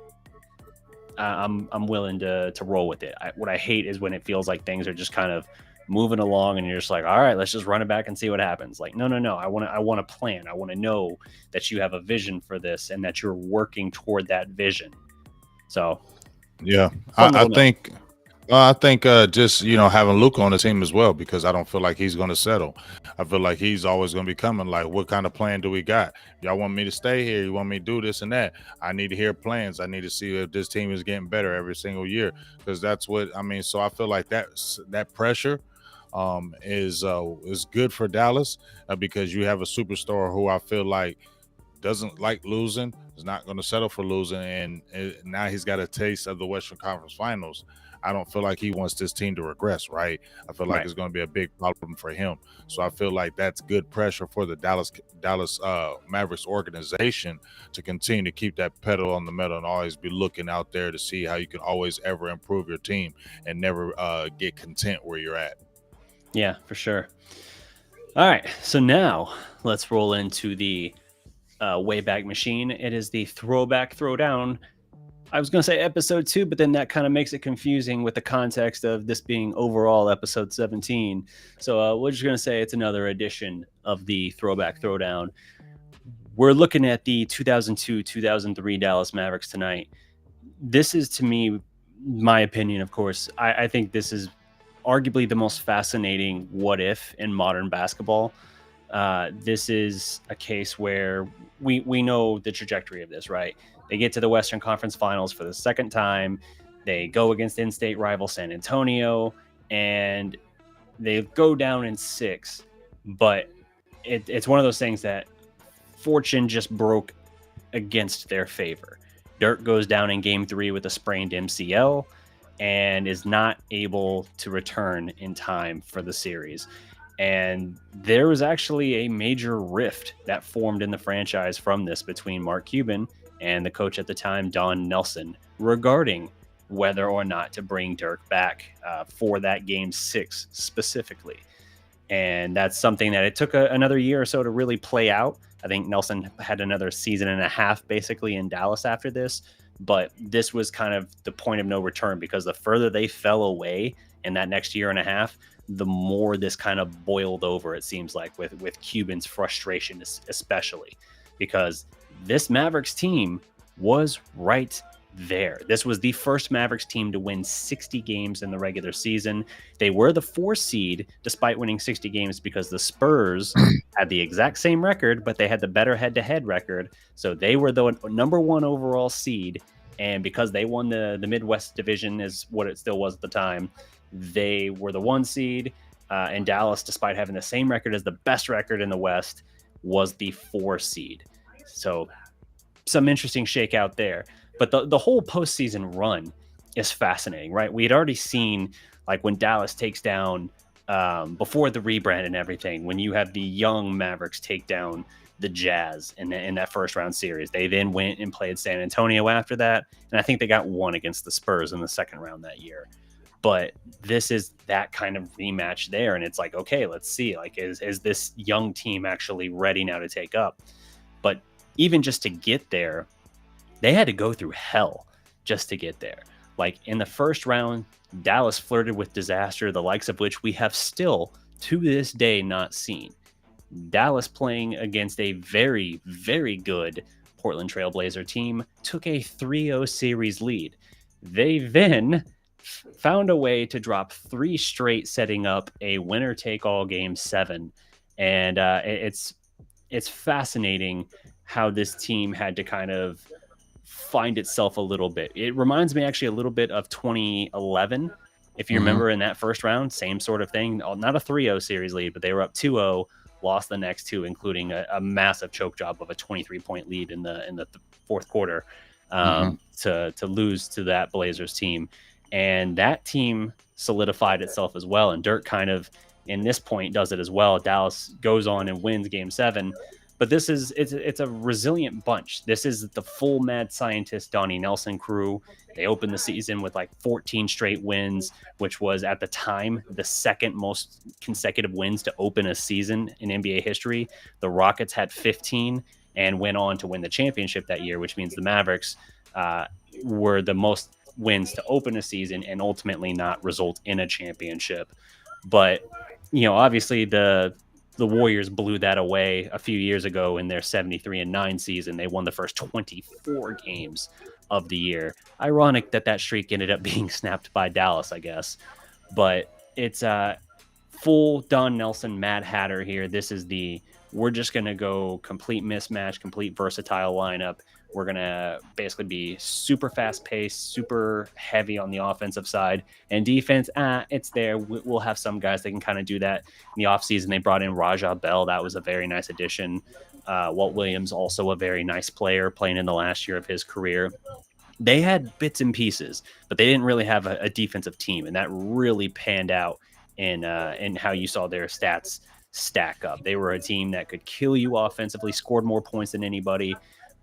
I'm willing to roll with it. What I hate is when it feels like things are just kind of moving along and you're just like, all right, let's just run it back and see what happens. Like, no. I want a plan. I want to know that you have a vision for this and that you're working toward that vision. So, yeah, I think. I think just, having Luka on the team as well, because I don't feel like he's going to settle. I feel like he's always going to be coming like, what kind of plan do we got? Y'all want me to stay here? You want me to do this and that? I need to hear plans. I need to see if this team is getting better every single year, because that's what I mean. So I feel like that pressure is good for Dallas because you have a superstar who I feel like doesn't like losing, is not going to settle for losing, and now he's got a taste of the Western Conference Finals. I don't feel like he wants this team to regress, right? I feel like it's going to be a big problem for him. So I feel like that's good pressure for the Dallas Mavericks organization to continue to keep that pedal on the metal and always be looking out there to see how you can always ever improve your team and never get content where you're at. Yeah, for sure. All right, so now let's roll into the Wayback Machine. It is the throwback throwdown. I was going to say episode 2, but then that kind of makes it confusing with the context of this being overall episode 17. So we're just going to say it's another edition of the throwback throwdown. We're looking at the 2002-2003 Dallas Mavericks tonight. This is, to me, my opinion, of course. I think this is arguably the most fascinating what if in modern basketball. This is a case where we know the trajectory of this, right? They get to the Western Conference Finals for the second time. They go against in-state rival San Antonio, and they go down in 6. But it's one of those things that fortune just broke against their favor. Dirk goes down in Game 3 with a sprained MCL and is not able to return in time for the series. And there was actually a major rift that formed in the franchise from this between Mark Cuban and the coach at the time, Don Nelson, regarding whether or not to bring Dirk back for that Game 6 specifically. And that's something that it took another year or so to really play out. I think Nelson had another season and a half basically in Dallas after this. But this was kind of the point of no return, because the further they fell away in that next year and a half, the more this kind of boiled over, it seems like, with Cuban's frustration, especially because this Mavericks team was right there. This was the first Mavericks team to win 60 games in the regular season. They were the 4 seed despite winning 60 games because the Spurs had the exact same record, but they had the better head-to-head record. So they were the number 1 overall seed. And because they won the Midwest division, is what it still was at the time, they were the 1 seed. And Dallas, despite having the same record as the best record in the West, was the 4 seed. So some interesting shakeout there. But the whole postseason run is fascinating, right? We had already seen, like, when Dallas takes down, before the rebrand and everything, when you have the young Mavericks take down the Jazz in that first round series. They then went and played San Antonio after that. And I think they got 1 against the Spurs in the second round that year. But this is that kind of rematch there. And it's like, okay, let's see, like, is this young team actually ready now to take up? But even just to get there, they had to go through hell just to get there. Like, in the first round, Dallas flirted with disaster, the likes of which we have still to this day not seen. Dallas, playing against a very, very good Portland Trailblazer team, took a 3-0 series lead. They then found a way to drop 3 straight, setting up a winner-take-all Game 7. And it's fascinating how this team had to kind of find itself a little bit. It reminds me actually a little bit of 2011. If you remember, in that first round, same sort of thing. Not a 3-0 series lead, but they were up 2-0, lost the next 2, including a massive choke job of a 23-point lead in the fourth quarter to lose to that Blazers team. And that team solidified itself as well. And Dirk kind of, in this point, does it as well. Dallas goes on and wins Game 7. But it's a resilient bunch. This is the full mad scientist Donnie Nelson crew. They opened the season with like 14 straight wins, which was at the time the second most consecutive wins to open a season in NBA history. The Rockets had 15 and went on to win the championship that year, which means the Mavericks were the most wins to open a season and ultimately not result in a championship. But, obviously the Warriors blew that away a few years ago in their 73-9 season. They won the first 24 games of the year. Ironic that streak ended up being snapped by Dallas, I guess. But it's full Don Nelson, Mad Hatter here. This is we're just going to go complete mismatch, complete versatile lineup. We're going to basically be super fast paced, super heavy on the offensive side, and defense. It's there. We'll have some guys that can kind of do that. In the offseason, they brought in Raja Bell. That was a very nice addition. Walt Williams, also a very nice player, playing in the last year of his career. They had bits and pieces, but they didn't really have a defensive team, and that really panned out in how you saw their stats stack up. They were a team that could kill you offensively, scored more points than anybody,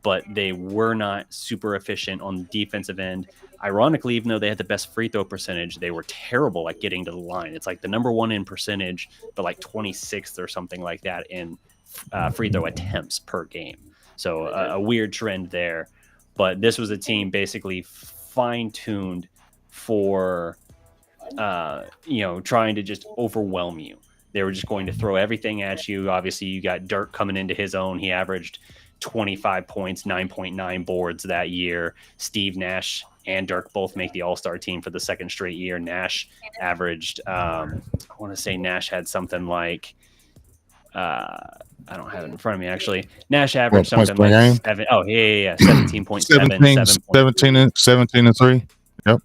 but they were not super efficient on the defensive end. Ironically, even though they had the best free throw percentage, they were terrible at getting to the line. It's like the number one in percentage, but like 26th or something like that in free throw attempts per game. So a weird trend there. But this was a team basically fine-tuned for, trying to just overwhelm you. They were just going to throw everything at you. Obviously, you got Dirk coming into his own. He averaged 25 points, 9.9 boards that year. Steve Nash and Dirk both make the All-Star team for the second straight year. Nash averaged, I want to say Nash had something like, I don't have it in front of me, actually. Nash averaged something like 17.7, 17 and 3. Yep.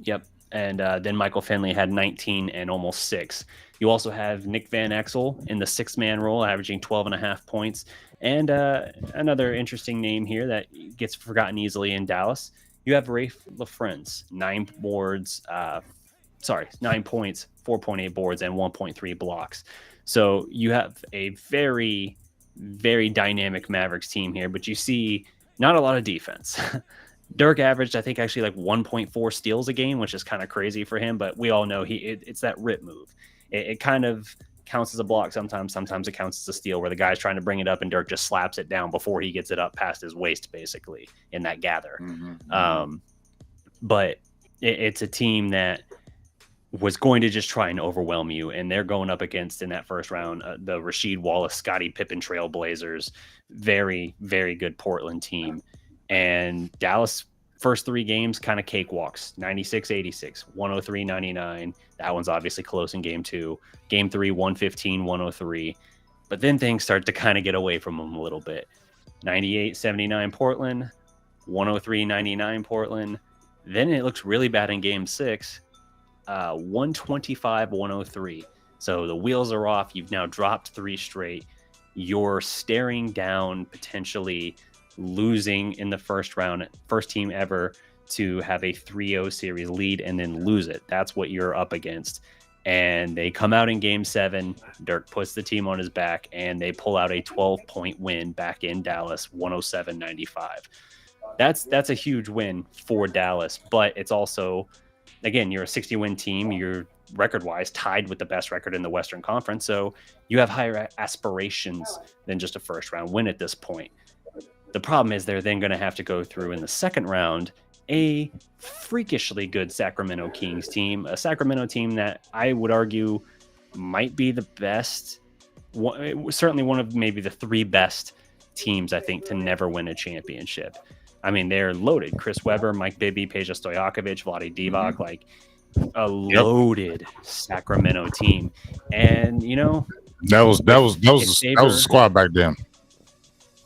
Yep. And then Michael Finley had 19 and almost 6. You also have Nick Van Exel in the 6-man role, averaging 12.5 points. And another interesting name here that gets forgotten easily in Dallas. You have Rafe LaFrentz, 9 points, 4.8 boards, and 1.3 blocks. So you have a very, very dynamic Mavericks team here, but you see not a lot of defense. Dirk averaged, I think, actually like 1.4 steals a game, which is kind of crazy for him, but we all know it's that rip move. It kind of counts as a block sometimes. Sometimes it counts as a steal where the guy's trying to bring it up and Dirk just slaps it down before he gets it up past his waist, basically, in that gather. But it's a team that was going to just try and overwhelm you, and they're going up against, in that first round, the Rasheed Wallace, Scottie Pippen Trailblazers. Very, very good Portland team. And Dallas, first 3 games, kind of cakewalks. 96-86, 103-99. That one's obviously close in game 2. Game 3, 115-103. But then things start to kind of get away from them a little bit. 98-79 Portland, 103-99 Portland. Then it looks really bad in game 6. 125-103. So the wheels are off. You've now dropped 3 straight. You're staring down potentially losing in the first round, first team ever to have a 3-0 series lead and then lose it. That's what you're up against. And they come out in game 7. Dirk puts the team on his back and they pull out a 12-point win back in Dallas, 107-95. That's a huge win for Dallas, but it's also, again, you're a 60-win team. You're record-wise tied with the best record in the Western Conference, so you have higher aspirations than just a first-round win at this point. The problem is they're then going to have to go through in the second round a freakishly good Sacramento Kings team, a Sacramento team that I would argue might be the best, certainly one of maybe the 3 best teams, I think, to never win a championship. I mean, they're loaded. Chris Webber, Mike Bibby, Peja Stojakovic, Vlade Divac, like a loaded Sacramento team. And, that was a squad back then.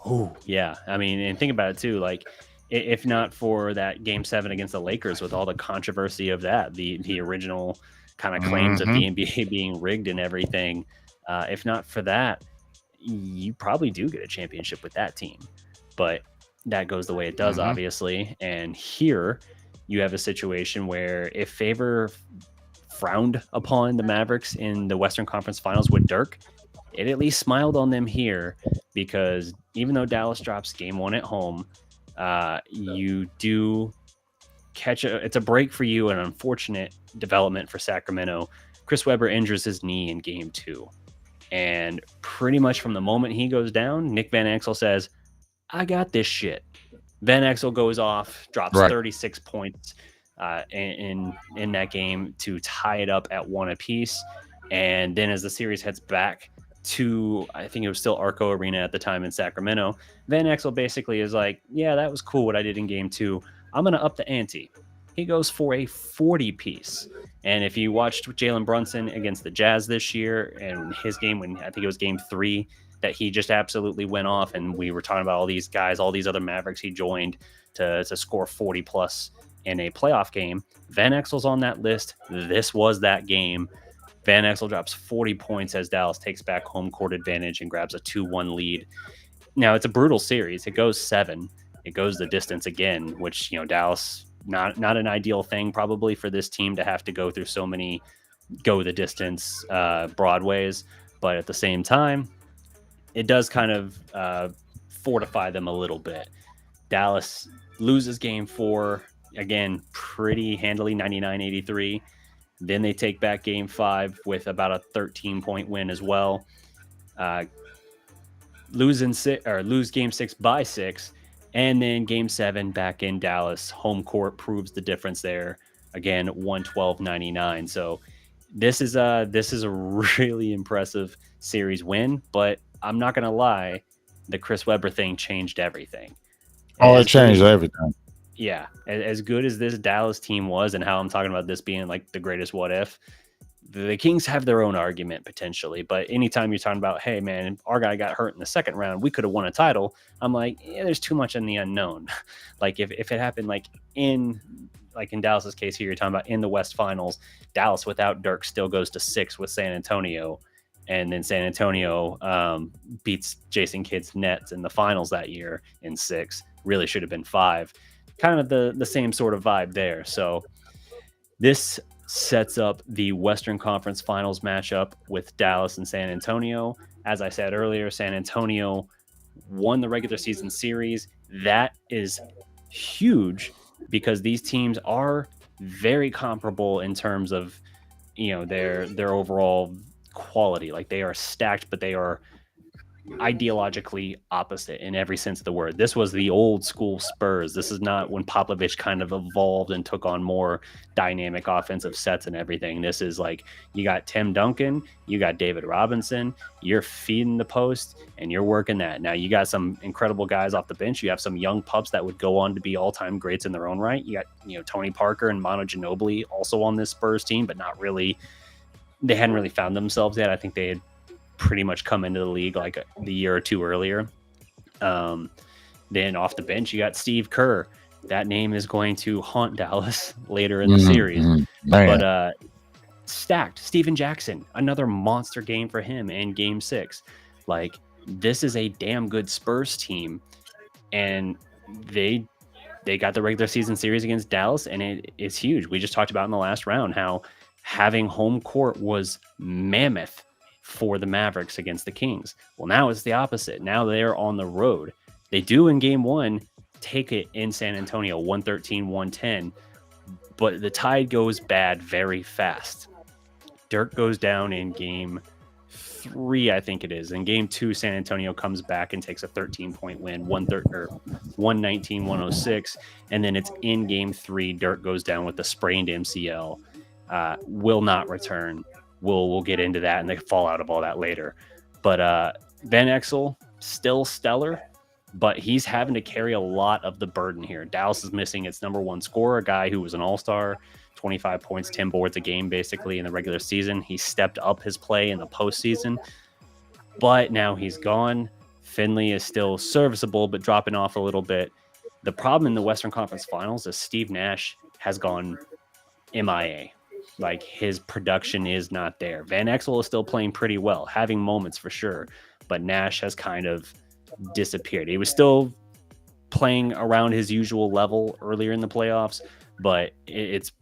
Oh, yeah. I mean, and think about it too. Like, if not for that game 7 against the Lakers with all the controversy of that, the original kind of claims of the NBA being rigged and everything, if not for that, you probably do get a championship with that team. But that goes the way it does, obviously. And here you have a situation where if Favor frowned upon the Mavericks in the Western Conference Finals with Dirk, it at least smiled on them here, because even though Dallas drops game 1 at home, you do it's a break for you, an unfortunate development for Sacramento. Chris Webber injures his knee in game 2. And pretty much from the moment he goes down, Nick Van Exel says, I got this shit. Van Exel goes off, drops 36 points in that game to tie it up at 1 apiece. And then as the series heads back to, I think it was still Arco Arena at the time in Sacramento, Van Exel basically is like, yeah, that was cool what I did in game 2. I'm going to up the ante. He goes for a 40-piece. And if you watched Jalen Brunson against the Jazz this year and his game, when I think it was game 3, that he just absolutely went off, and we were talking about all these guys, all these other Mavericks he joined to score 40-plus in a playoff game. Van Exel's on that list. This was that game. Van Exel drops 40 points as Dallas takes back home court advantage and grabs a 2-1 lead. Now, it's a brutal series. It goes 7. It goes the distance again, which, Dallas, not an ideal thing probably for this team to have to go through so many go the distance Broadways. But at the same time, it does kind of fortify them a little bit. Dallas loses game 4, again, pretty handily, 99-83. Then they take back game 5 with about a 13-point win as well. Lose game 6 by 6. And then game 7 back in Dallas. Home court proves the difference there. Again, 112-99. So this is a really impressive series win, but I'm not going to lie, the Chris Webber thing changed everything. Oh, it changed everything. Yeah. As good as this Dallas team was, and how I'm talking about this being like the greatest what if, the Kings have their own argument potentially. But anytime you're talking about, hey, man, our guy got hurt in the second round, we could have won a title. I'm like, yeah, there's too much in the unknown. Like if it happened in Dallas's case here, you're talking about in the West Finals, Dallas without Dirk still goes to 6 with San Antonio. And then San Antonio beats Jason Kidd's Nets in the finals that year in 6. Really should have been 5. Kind of the same sort of vibe there. So this sets up the Western Conference Finals matchup with Dallas and San Antonio. As I said earlier, San Antonio won the regular season series. That is huge because these teams are very comparable in terms of, their overall quality. Like they are stacked, but they are ideologically opposite in every sense of the word. This was the old school Spurs. This is not when Popovich kind of evolved and took on more dynamic offensive sets and everything. This is like, you got Tim Duncan, you got David Robinson, you're feeding the post and you're working that. Now you got some incredible guys off the bench. You have some young pups that would go on to be all-time greats in their own right. You got, Tony Parker and Manu Ginobili also on this Spurs team, but not really, they hadn't really found themselves yet. I think they had pretty much come into the league like the year or two earlier. Then off the bench, you got Steve Kerr. That name is going to haunt Dallas later in the series. But stacked. Steven Jackson, another monster game for him in game 6. Like, this is a damn good Spurs team. And they got the regular season series against Dallas, and it's huge. We just talked about in the last round how having home court was mammoth for the Mavericks against the Kings. Well, now it's the opposite. Now they're on the road. They do in game 1 take it in San Antonio 113-110, but the tide goes bad very fast. Dirk goes down in game 3, I think it is. In game 2, San Antonio comes back and takes a 13-point win, 119-106, and then it's in game 3, Dirk goes down with the sprained MCL, will not return. We'll get into that and the fallout of all that later. But Van Exel, still stellar, but he's having to carry a lot of the burden here. Dallas is missing its number 1 scorer, a guy who was an all-star, 25 points, 10 boards a game basically in the regular season. He stepped up his play in the postseason, but now he's gone. Finley is still serviceable, but dropping off a little bit. The problem in the Western Conference Finals is Steve Nash has gone MIA. Like, his production is not there. Van Exel is still playing pretty well, having moments for sure, but Nash has kind of disappeared. He was still playing around his usual level earlier in the playoffs, but it's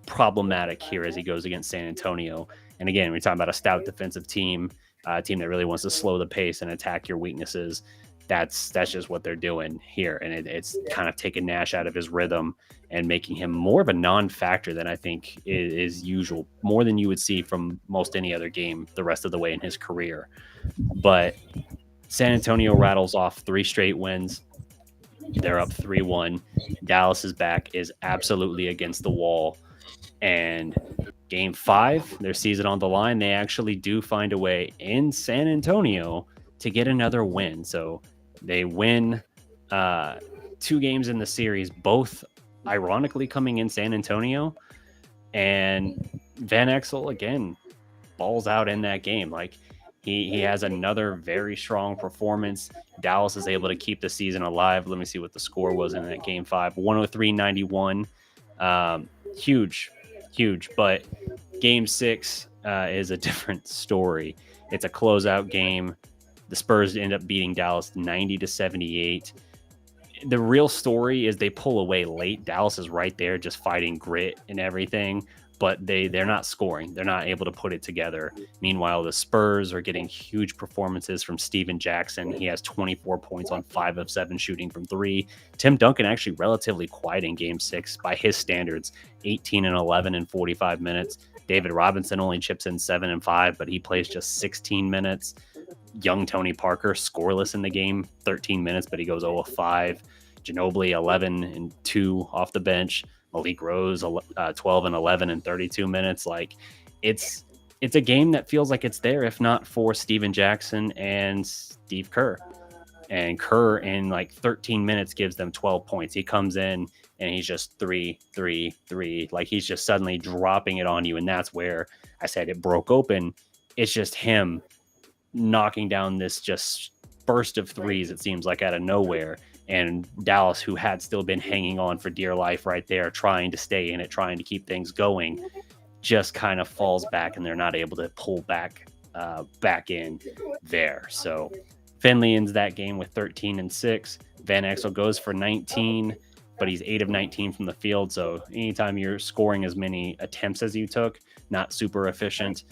problematic here as he goes against San Antonio. And again, we're talking about a stout defensive team a team that really wants to slow the pace and attack your weaknesses. That's just what they're doing here, and it's kind of taking Nash out of his rhythm and making him more of a non-factor than I think is usual, more than you would see from most any other game the rest of the way in his career. But San Antonio rattles off 3 straight wins. They're up 3-1. Dallas's back is absolutely against the wall. And game 5, their season on the line, they actually do find a way in San Antonio to get another win. So they win 2 games in the series, both ironically coming in San Antonio. And Van Exel, again, balls out in that game. Like, he has another very strong performance. Dallas is able to keep the season alive. Let me see what the score was in that game 5. 103-91. Huge. But game 6 is a different story. It's a closeout game. The Spurs end up beating Dallas 90-78. The real story is they pull away late. Dallas is right there just fighting grit and everything, but they're not scoring. They're not able to put it together. Meanwhile, the Spurs are getting huge performances from Steven Jackson. He has 24 points on 5 of 7 shooting from 3. Tim Duncan actually relatively quiet in game 6 by his standards, 18 and 11 in 45 minutes. David Robinson only chips in 7 and 5, but he plays just 16 minutes. Young Tony Parker scoreless in the game, 13 minutes, but he goes 0 of 5. Ginobili 11 and 2 off the bench. Malik Rose 12 and 11 in 32 minutes. Like, it's a game that feels like it's there if not for Steven Jackson and Steve Kerr. And Kerr in like 13 minutes gives them 12 points. He comes in and he's just 3. Like, he's just suddenly dropping it on you, and that's where I said it broke open. It's just him knocking down this just burst of threes, it seems like, out of nowhere. And Dallas, who had still been hanging on for dear life right there, trying to stay in it, trying to keep things going, just kind of falls back, and they're not able to pull back in there. So Finley ends that game with 13 and 6. Van Exel goes for 19, but he's 8 of 19 from the field. So anytime you're scoring as many attempts as you took, not super efficient.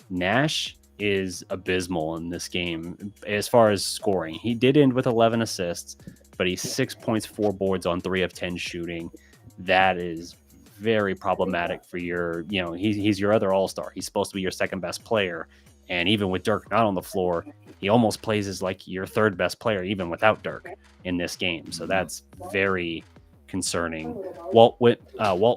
Nash is abysmal in this game as far as scoring. He did end with 11 assists, but he's 6 points, 4 boards on 3 of 10 shooting. That is very problematic for your, he's your other all-star. He's supposed to be your second best player. And even with Dirk not on the floor, he almost plays as like your third best player, even without Dirk in this game. So that's very concerning. Walt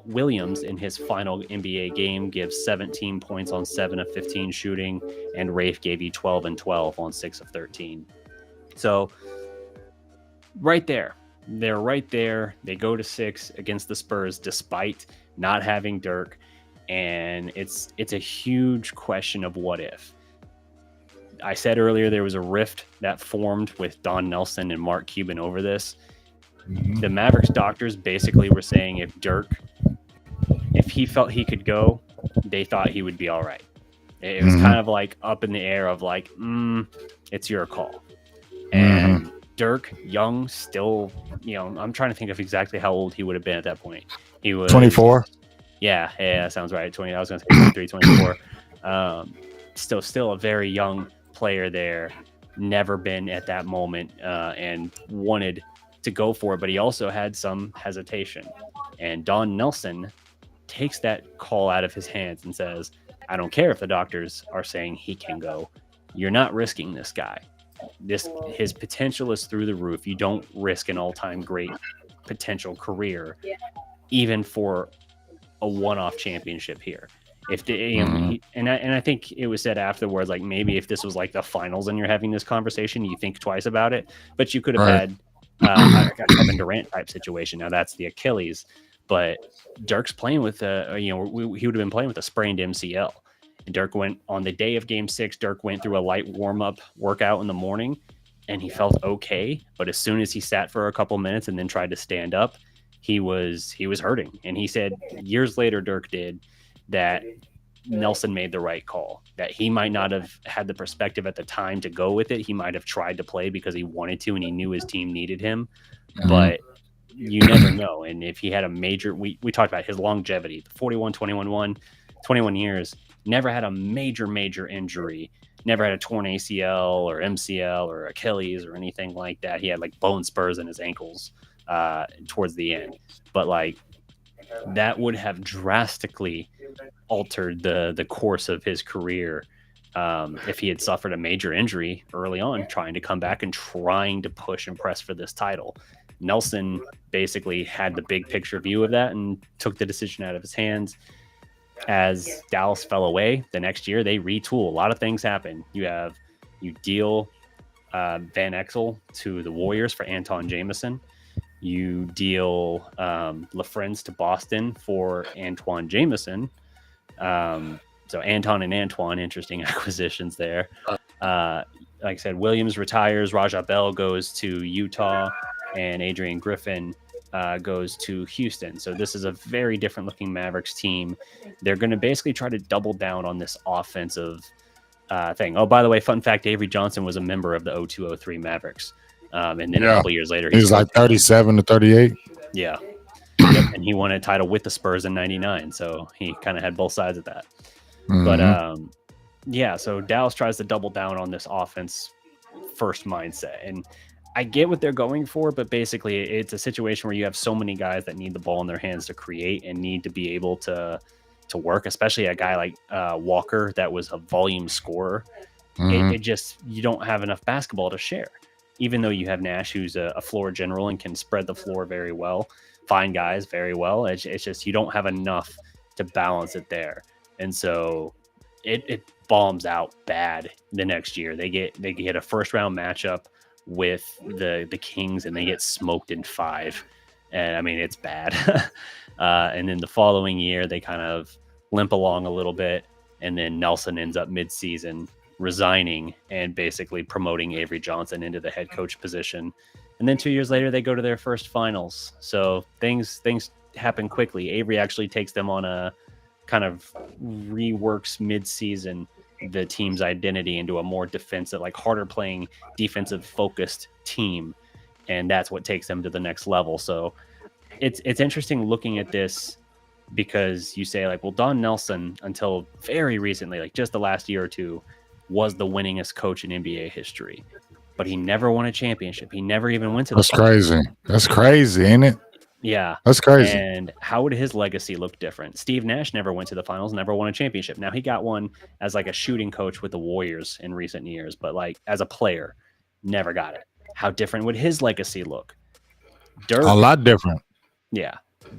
Williams in his final NBA game gives 17 points on 7 of 15 shooting, and Rafe gave you 12 and 12 on 6 of 13. So right there, they're right there. They go to 6 against the Spurs despite not having Dirk, and it's a huge question of what if. I said earlier there was a rift that formed with Don Nelson and Mark Cuban over this. The Mavericks doctors basically were saying if he felt he could go, they thought he would be all right. It was kind of like up in the air of like, it's your call. And Dirk, young, still, I'm trying to think of exactly how old he would have been at that point. He was 24. Yeah, that sounds right. 20. I was going to say 23, 24. Still a very young player there. Never been at that moment and wanted to go for it, but he also had some hesitation. And Don Nelson takes that call out of his hands and says, I don't care if the doctors are saying he can go. You're not risking this guy. His potential is through the roof. You don't risk an all-time great potential career, even for a one-off championship here. If I think it was said afterwards, like maybe if this was like the finals and you're having this conversation, you think twice about it. But you could have had a Kevin Durant type situation. Now that's the Achilles, but Dirk's playing with he would have been playing with a sprained MCL. And Dirk went on the day of Game 6. Dirk went through a light warm-up workout in the morning, and he felt okay. But as soon as he sat for a couple minutes and then tried to stand up, he was hurting. And he said years later, Dirk did, that Nelson made the right call. That he might not have had the perspective at the time to go with it. He might have tried to play because he wanted to, and he knew his team needed him. But you never know. And if he had a major, we talked about his longevity, the 41-21-1. 21 years, never had a major injury, never had a torn ACL or MCL or Achilles or anything like that. He had like bone spurs in his ankles towards the end. But like that would have drastically altered the course of his career if he had suffered a major injury early on, trying to come back and trying to push and press for this title. Nelson basically had the big picture view of that and took the decision out of his hands. As Dallas fell away the next year, they retool. A lot of things happen. You deal Van Exel to the Warriors for Anton Jameson. You deal LaFrance to Boston for Antoine Jameson. So Anton and Antoine, interesting acquisitions there. Like I said, Williams retires. Raja Bell goes to Utah, and Adrian Griffin goes to Houston. So this is a very different looking Mavericks team. They're going to basically try to double down on this offensive thing. Oh, by the way, fun fact, Avery Johnson was a member of the 02-03 Mavericks. And then a couple years later, he's like 37 to 38. Yeah. Yep. And he won a title with the Spurs in 99. So he kind of had both sides of that. Mm-hmm. But yeah, so Dallas tries to double down on this offense first mindset. And I get what they're going for, but basically it's a situation where you have so many guys that need the ball in their hands to create and need to be able to work, especially a guy like Walker that was a volume scorer. Mm-hmm. It just, you don't have enough basketball to share. Even though you have Nash, who's a floor general and can spread the floor very well, find guys very well. It's just, you don't have enough to balance it there. And so it bombs out bad the next year. They get a first round matchup with the Kings and they get smoked in 5. And I mean, it's bad. And then the following year, they kind of limp along a little bit. And then Nelson ends up mid-season resigning and basically promoting Avery Johnson into the head coach position. And then 2 years later, they go to their first finals. So things happen quickly. Avery actually takes them on a kind of reworks mid-season the team's identity into a more defensive, like harder playing, defensive focused team. And that's what takes them to the next level. So it's interesting looking at this because you say like, well, Don Nelson until very recently, like just the last year or two, was the winningest coach in NBA history, but he never won a championship. He never even went to the finals. Crazy. That's crazy, ain't it? Yeah. That's crazy. And how would his legacy look different? Steve Nash never went to the finals, never won a championship. Now he got one as like a shooting coach with the Warriors in recent years, but like as a player, never got it. How different would his legacy look? Dirk, a lot different. Yeah.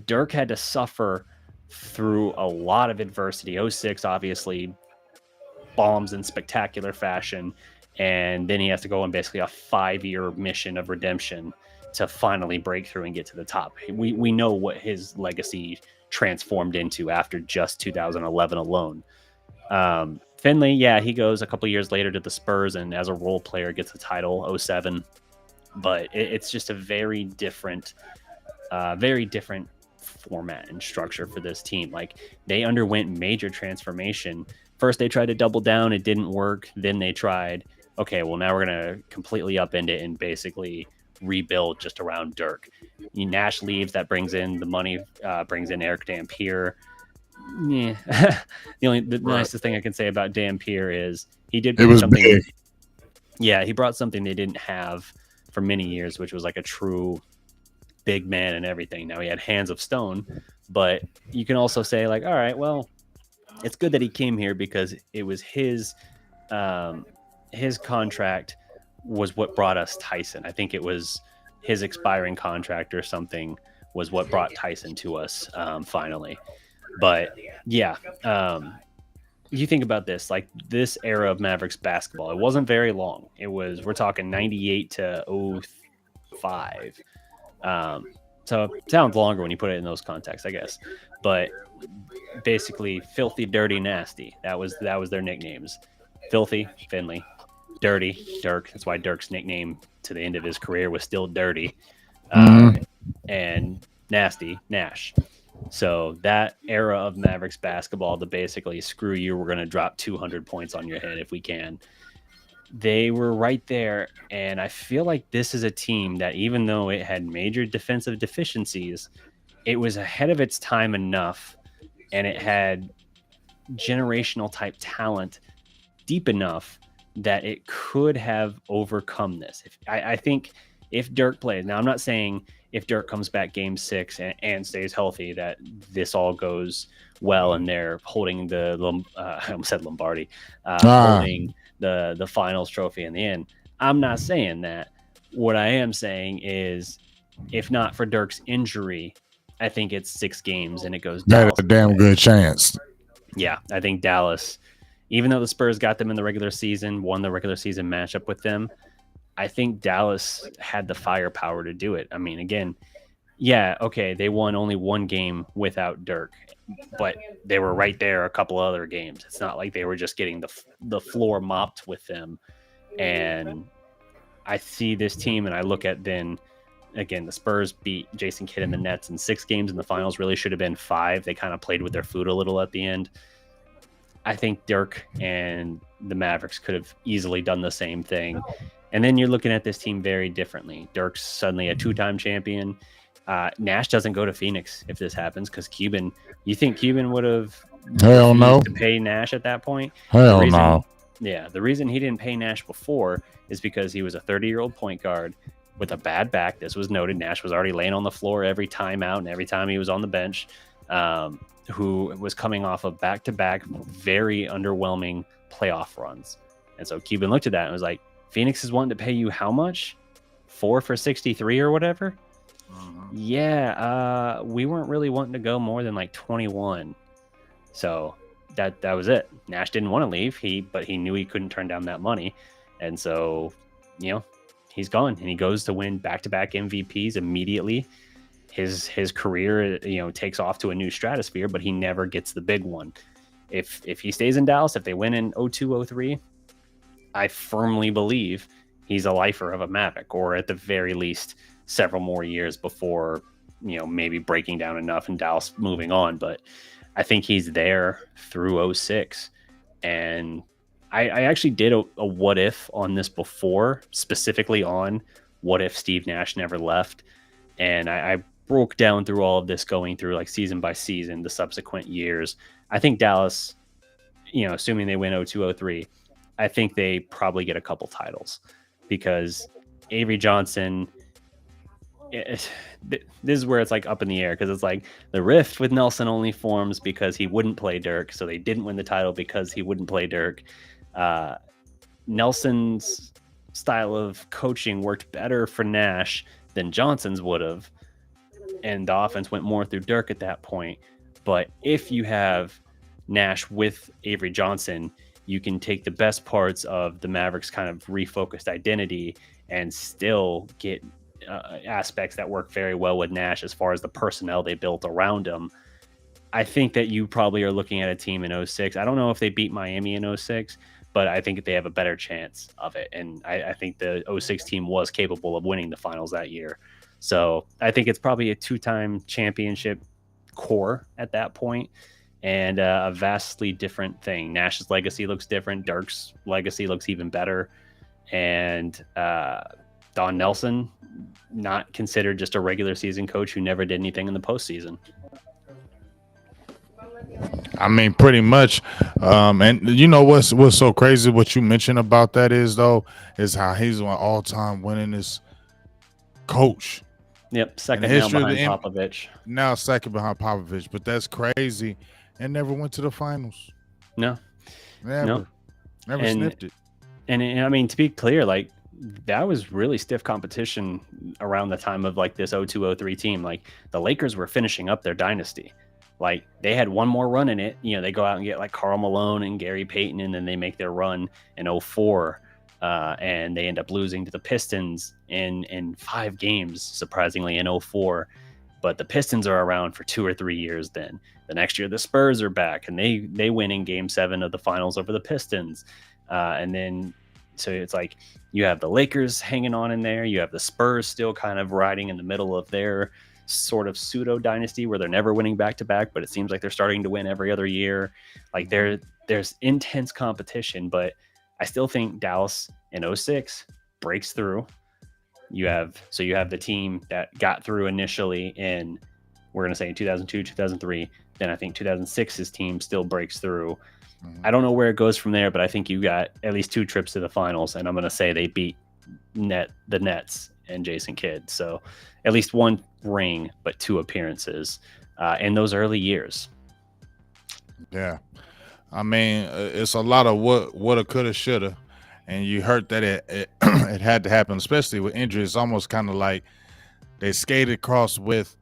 Dirk had to suffer through a lot of adversity. 06, obviously, bombs in spectacular fashion, and then he has to go on basically a 5-year mission of redemption to finally break through and get to the top. We know what his legacy transformed into after just 2011 alone. Finley, yeah, he goes a couple years later to the Spurs and as a role player gets a title, 07. But it's just a very different format and structure for this team. Like they underwent major transformation. First, they tried to double down. It didn't work. Then they tried, okay, well, now we're going to completely upend it and basically rebuild just around Dirk. Nash leaves. That brings in the money, brings in Eric Dampier. Yeah. the nicest thing I can say about Dampier is he did bring something. Big. Yeah, he brought something they didn't have for many years, which was like a true big man and everything. Now he had hands of stone, but you can also say like, all right, well, it's good that he came here because it was his contract was what brought us Tyson. I think it was his expiring contract or something was what brought Tyson to us finally. But yeah, you think about this, like this era of Mavericks basketball, it wasn't very long. We're talking 98 to 05. So it sounds longer when you put it in those contexts, I guess. But basically, filthy, dirty, nasty. That was their nicknames. Filthy, Finley. Dirty, Dirk. That's why Dirk's nickname to the end of his career was still Dirty. And nasty, Nash. So that era of Mavericks basketball, to basically screw you, we're going to drop 200 points on your head if we can. They were right there, and I feel like this is a team that even though it had major defensive deficiencies, it was ahead of its time enough, and it had generational type talent deep enough that it could have overcome this. I think if Dirk plays, now I'm not saying if Dirk comes back game 6 and stays healthy that this all goes well and they're holding I almost said Lombardi, holding the finals trophy in the end. I'm not saying that. What I am saying is, if not for Dirk's injury, I think it's 6 games and it goes Dallas. That's a damn good chance. Yeah, I think Dallas, even though the Spurs got them in the regular season, won the regular season matchup with them, I think Dallas had the firepower to do it. I mean, again, yeah, okay, they won only 1 game without Dirk, but they were right there a couple other games. It's not like they were just getting the floor mopped with them. And I see this team and I look at then, again, the Spurs beat Jason Kidd and the Nets in 6 games in the finals. Really should have been 5. They kind of played with their food a little at the end. I think Dirk and the Mavericks could have easily done the same thing. And then you're looking at this team very differently. Dirk's suddenly a 2-time champion. Nash doesn't go to Phoenix if this happens, because you think Cuban would have refused to pay Nash at that point? Hell no. Yeah, the reason he didn't pay Nash before is because he was a 30-year-old point guard with a bad back. This was noted. Nash was already laying on the floor every time out and every time he was on the bench, who was coming off of back-to-back very underwhelming playoff runs. And so Cuban looked at that and was like, Phoenix is wanting to pay you how much? 4 for 63 or whatever? Yeah, we weren't really wanting to go more than like 21. So that was it. Nash didn't want to leave, but he knew he couldn't turn down that money. And so, he's gone and he goes to win back-to-back MVPs immediately. His career, takes off to a new stratosphere, but he never gets the big one. If he stays in Dallas, if they win in 02-03, I firmly believe he's a lifer of a Maverick, or at the very least several more years before, maybe breaking down enough and Dallas moving on. But I think he's there through 06. And I actually did a what if on this before, specifically on what if Steve Nash never left. And I broke down through all of this, going through like season by season, the subsequent years. I think Dallas, assuming they win 02-03, I think they probably get a couple titles, because Avery Johnson, this is where it's like up in the air, because it's like the rift with Nelson only forms because he wouldn't play Dirk. So they didn't win the title because he wouldn't play Dirk. Nelson's style of coaching worked better for Nash than Johnson's would have, and the offense went more through Dirk at that point. But if you have Nash with Avery Johnson, you can take the best parts of the Mavericks' kind of refocused identity and still get aspects that work very well with Nash as far as the personnel they built around him. I think that you probably are looking at a team in 06. I don't know if they beat Miami in 06, but I think they have a better chance of it. And I think the 06 team was capable of winning the finals that year. So I think it's probably a 2-time championship core at that point, and a vastly different thing. Nash's legacy looks different. Dirk's legacy looks even better. And Don Nelson, not considered just a regular season coach who never did anything in the postseason. I mean, pretty much. And what's so crazy? What you mentioned about that is how he's an all-time winningest coach. Yep, second now behind Popovich. Now second behind Popovich, but that's crazy. And never went to the finals. No. Never sniffed it. And I mean, to be clear, like, that was really stiff competition around the time of like this 02-03 team. Like, the Lakers were finishing up their dynasty. Like, they had one more run in it. They go out and get like Karl Malone and Gary Payton, and then they make their run in 04. And they end up losing to the Pistons in 5 games, surprisingly, in 04. But the Pistons are around for 2 or 3 years then. The next year, the Spurs are back, and they win in Game 7 of the finals over the Pistons. And then, so it's like you have the Lakers hanging on in there. You have the Spurs still kind of riding in the middle of their sort of pseudo dynasty where they're never winning back-to-back, but it seems like they're starting to win every other year. Like, there's intense competition, but I still think Dallas in 06 breaks through. You have the team that got through initially in we're going to say 2002, 2003. Then I think 2006's team still breaks through. I don't know where it goes from there, but I think you got at least 2 trips to the finals, and I'm going to say they beat the Nets and Jason Kidd. So at least 1 ring, but 2 appearances in those early years. Yeah. I mean, it's a lot of woulda, coulda, shoulda. And you heard that it had to happen, especially with injuries. It's almost kind of like they skated across with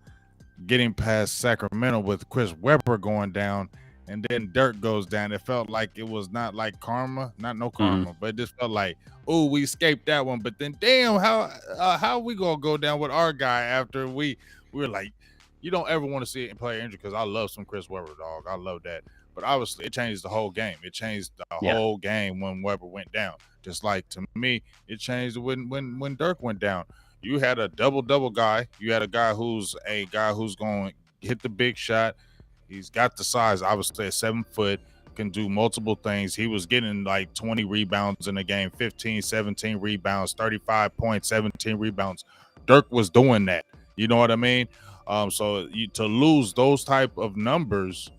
getting past Sacramento with Chris Webber going down, and then Dirk goes down. It felt like it was not like karma, not no karma, but it just felt like, oh, we escaped that one. But then, damn, how we gonna go down with our guy after we were like, you don't ever want to see it play injury, because I love some Chris Webber, dog. I love that. But obviously, it changed the whole game. It changed the whole game when Webber went down. Just like, to me, it changed when Dirk went down. You had a double guy. You had a guy who's going to hit the big shot. He's got the size, obviously, at 7 foot, can do multiple things. He was getting like 20 rebounds in a game, 15, 17 rebounds, 35 points, 17 rebounds. Dirk was doing that. You know what I mean? So to lose those type of numbers,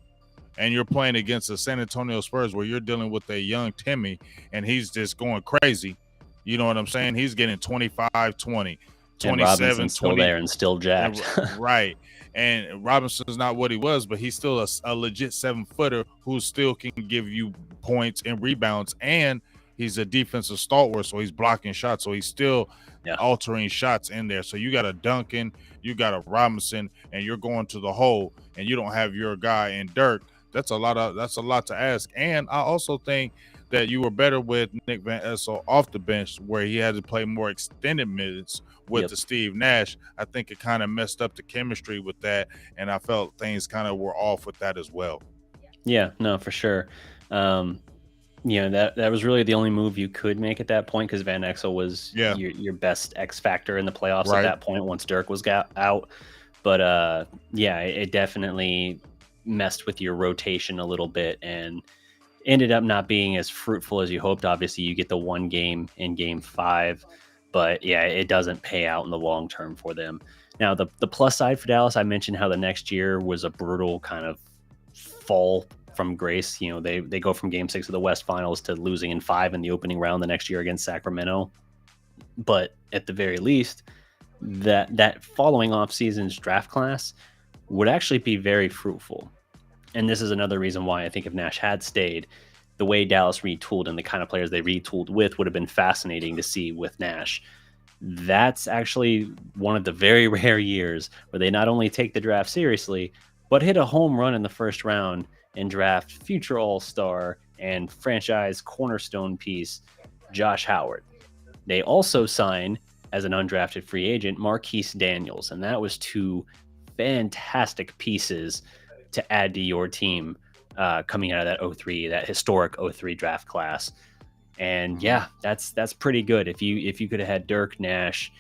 and you're playing against the San Antonio Spurs where you're dealing with a young Timmy, and he's just going crazy. You know what I'm saying? He's getting 25, 20, 27, still 20. there and still jacked. Right. And Robinson's not what he was, but he's still a legit 7-footer who still can give you points and rebounds. And he's a defensive stalwart, so he's blocking shots. So he's still altering shots in there. So you got a Duncan, you got a Robinson, and you're going to the hole, and you don't have your guy in Dirk. That's a lot to ask. And I also think that you were better with Nick Van Exel off the bench, where he had to play more extended minutes with the Steve Nash. I think it kind of messed up the chemistry with that, and I felt things kind of were off with that as well. Yeah, no, for sure. That was really the only move you could make at that point, because Van Exel was your best X factor in the playoffs at that point once Dirk was out. But it definitely messed with your rotation a little bit and ended up not being as fruitful as you hoped. Obviously, you get the 1 game in Game 5, but it doesn't pay out in the long term for them. Now, the plus side for Dallas, I mentioned how the next year was a brutal kind of fall from grace. You know, they go from Game 6 of the West Finals to losing in 5 in the opening round the next year against Sacramento. But at the very least, that following off season's draft class would actually be very fruitful. And this is another reason why I think if Nash had stayed, the way Dallas retooled and the kind of players they retooled with would have been fascinating to see with Nash. That's actually one of the very rare years where they not only take the draft seriously, but hit a home run in the first round and draft future All-Star and franchise cornerstone piece Josh Howard. They also sign, as an undrafted free agent, Marquise Daniels, and that was 2 fantastic pieces to add to your team coming out of that 03, that historic 03 draft class. And that's pretty good. If you could have had Dirk, Nash,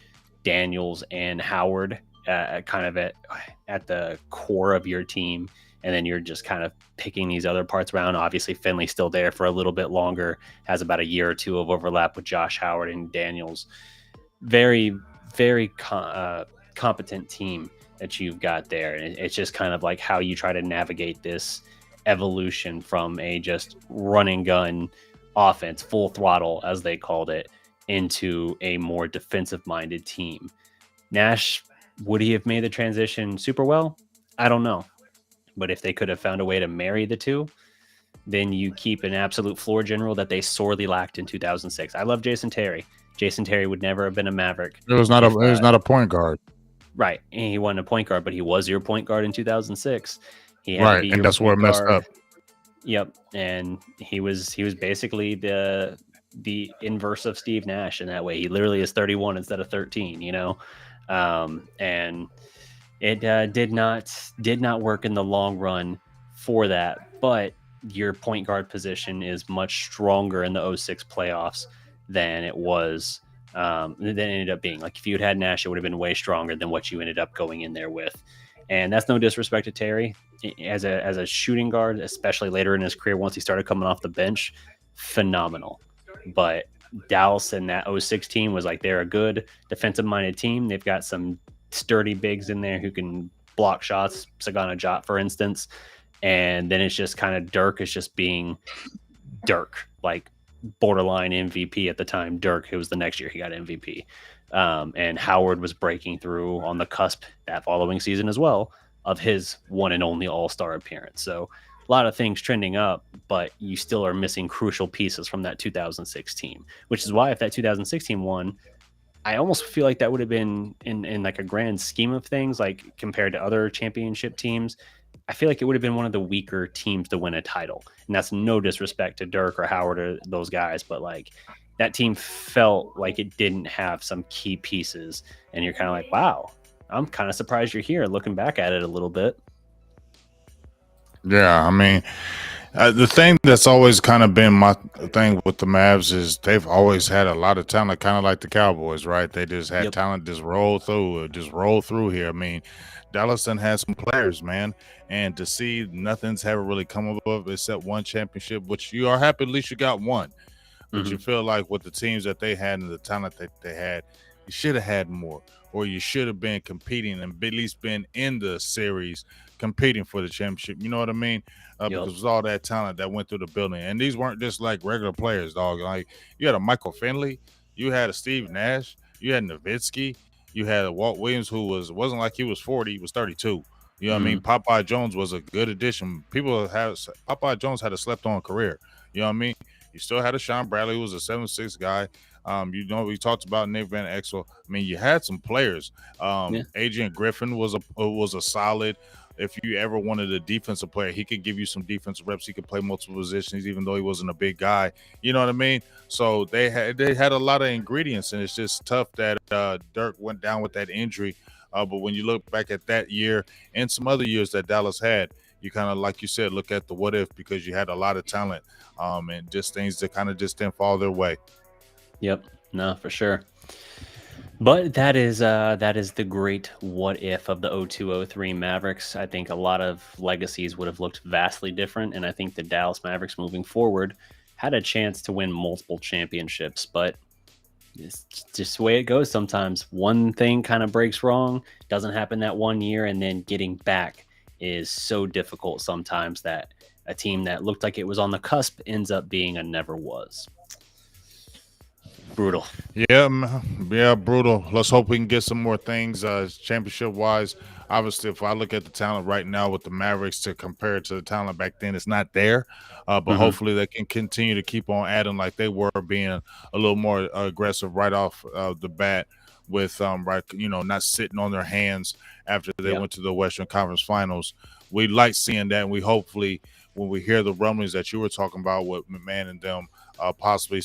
Daniels, and Howard kind of at the core of your team, and then you're just kind of picking these other parts around. Obviously, Finley's still there for a little bit longer, has about a year or 2 of overlap with Josh Howard and Daniels. Very, very competent team that you've got there. And it's just kind of like how you try to navigate this evolution from a just run and gun offense, full throttle, as they called it, into a more defensive minded team. Nash, would he have made the transition super well? I don't know. But if they could have found a way to marry the two, then you keep an absolute floor general that they sorely lacked in 2006. I love Jason Terry. Jason Terry would never have been a Maverick. It was not a point guard. Right. And he wasn't a point guard, but he was your point guard in 2006. He had right. And that's where it messed up. Yep. And he was basically the inverse of Steve Nash in that way. He literally is 31 instead of 13, and it did not work in the long run for that. But your point guard position is much stronger in the 06 playoffs than it was than it ended up being. Like if you had Nash, it would have been way stronger than what you ended up going in there with. And that's no disrespect to Terry as a shooting guard, especially later in his career once he started coming off the bench, phenomenal. But Dallas and that 06 team was like, they're a good defensive minded team. They've got some sturdy bigs in there who can block shots, Sagana Jot, for instance. And then it's just kind of Dirk is just being Dirk, like borderline MVP at the time. Dirk, it was the next year he got MVP. And Howard was breaking through on the cusp that following season as well of his one and only All-Star appearance. So a lot of things trending up, but you still are missing crucial pieces from that 2006 team, which is why if that 2016 won, I almost feel like that would have been in like a grand scheme of things, like compared to other championship teams, I feel like it would have been one of the weaker teams to win a title. And that's no disrespect to Dirk or Howard or those guys, but like that team felt like it didn't have some key pieces. And you're kind of like, wow, I'm kind of surprised you're here looking back at it a little bit. Yeah, I mean, the thing that's always kind of been my thing with the Mavs is they've always had a lot of talent, kind of like the Cowboys, right? They just had talent just roll through here. I mean, Dallas done had some players, man, and to see nothing's ever really come above except one championship, which you are happy at least you got one. But you feel like with the teams that they had and the talent that they had, you should have had more, or you should have been competing and at least been in the series competing for the championship. You know what I mean? Because it was all that talent that went through the building. And these weren't just like regular players, dog. Like you had a Michael Finley, you had a Steve Nash, you had Nowitzki, you had a Walt Williams who wasn't like he was 40, he was 32. You know what I mean? Popeye Jones was a good addition. Popeye Jones had a slept-on career. You know what I mean? You still had a Sean Bradley who was a 7'6" guy. We talked about Nick Van Exel. I mean, you had some players. Adrian Griffin was a solid. If you ever wanted a defensive player, he could give you some defensive reps. He could play multiple positions, even though he wasn't a big guy. You know what I mean? So they had a lot of ingredients, and it's just tough that Dirk went down with that injury. But when you look back at that year and some other years that Dallas had, you kind of, like you said, look at the what if, because you had a lot of talent and just things that kind of just didn't fall their way. Yep. No, for sure. But that is the great what if of the 02-03 Mavericks. I think a lot of legacies would have looked vastly different, and I think the Dallas Mavericks moving forward had a chance to win multiple championships, but it's just the way it goes sometimes. One thing kind of breaks wrong, doesn't happen that one year, and then getting back is so difficult sometimes that a team that looked like it was on the cusp ends up being a never was. Brutal. Yeah, brutal. Let's hope we can get some more things championship wise. Obviously, if I look at the talent right now with the Mavericks to compare it to the talent back then, it's not there. But hopefully they can continue to keep on adding like they were, being a little more aggressive right off the bat with not sitting on their hands after they went to the Western Conference Finals. We like seeing that, and we hopefully, when we hear the rumblings that you were talking about with McMahon and them, possibly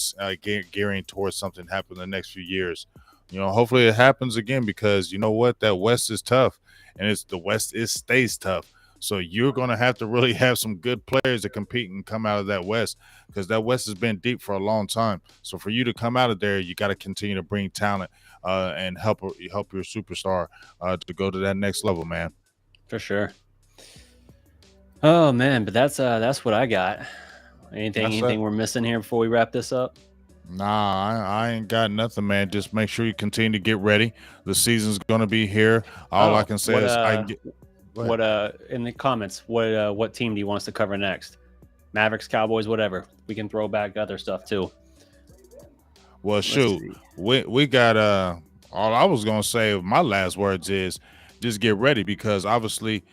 gearing towards something happen in the next few years. Hopefully it happens again, because you know what, that West is tough, and the West stays tough. So you're going to have to really have some good players to compete and come out of that West, because that West has been deep for a long time. So for you to come out of there, you got to continue to bring talent and help your superstar to go to that next level, man. For sure. Oh man, but that's what I got. Anything we're missing here before we wrap this up? Nah, I ain't got nothing, man. Just make sure you continue to get ready. The season's gonna be here. All I can say is in the comments, what team do you want us to cover next? Mavericks, Cowboys, whatever. We can throw back other stuff too. Well, shoot, we got all I was gonna say, my last words is just get ready, because obviously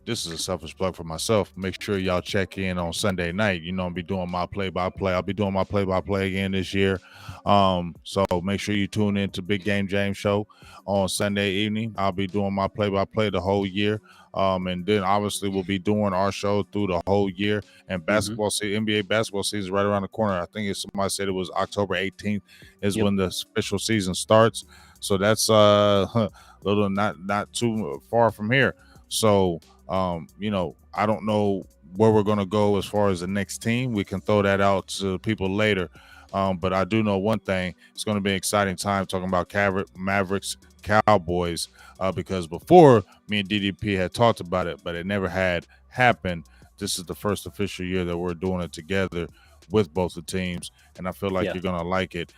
this is a selfish plug for myself. Make sure y'all check in on Sunday night. I'll be doing my play-by-play. I'll be doing my play-by-play again this year. So make sure you tune in to Big Game James Show on Sunday evening. I'll be doing my play-by-play the whole year. And then obviously we'll be doing our show through the whole year. And basketball season, NBA basketball season is right around the corner. I think somebody said it was October 18th is when the official season starts. So that's little not too far from here. So I don't know where we're going to go as far as the next team. We can throw that out to people later. But I do know one thing. It's going to be an exciting time talking about Mavericks, Cowboys, because before, me and DDP had talked about it, but it never had happened. This is the first official year that we're doing it together. with both the teams, and I feel like Yeah. you're gonna like it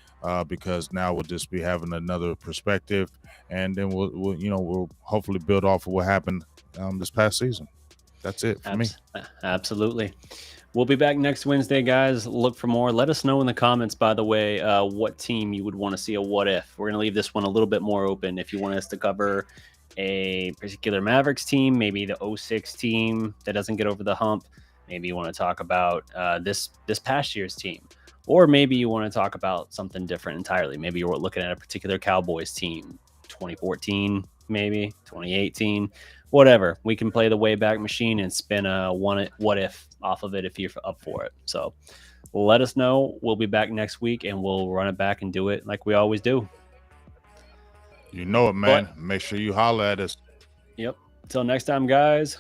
because now we'll just be having another perspective, and then we'll hopefully build off of what happened this past season. That's it for me. Absolutely. We'll be back next Wednesday, guys. Look for more. Let us know in the comments, by the way, what team you would want to see a what if. We're going to leave this one a little bit more open. If you want us to cover a particular Mavericks team, maybe the 06 team that doesn't get over the hump. Maybe you want to talk about this past year's team. Or maybe you want to talk about something different entirely. Maybe you're looking at a particular Cowboys team, 2014, maybe 2018. Whatever. We can play the Wayback Machine and spin a what if off of it if you're up for it. So let us know. We'll be back next week and we'll run it back and do it like we always do. You know it, man. Make sure you holler at us. Yep. Until next time, guys.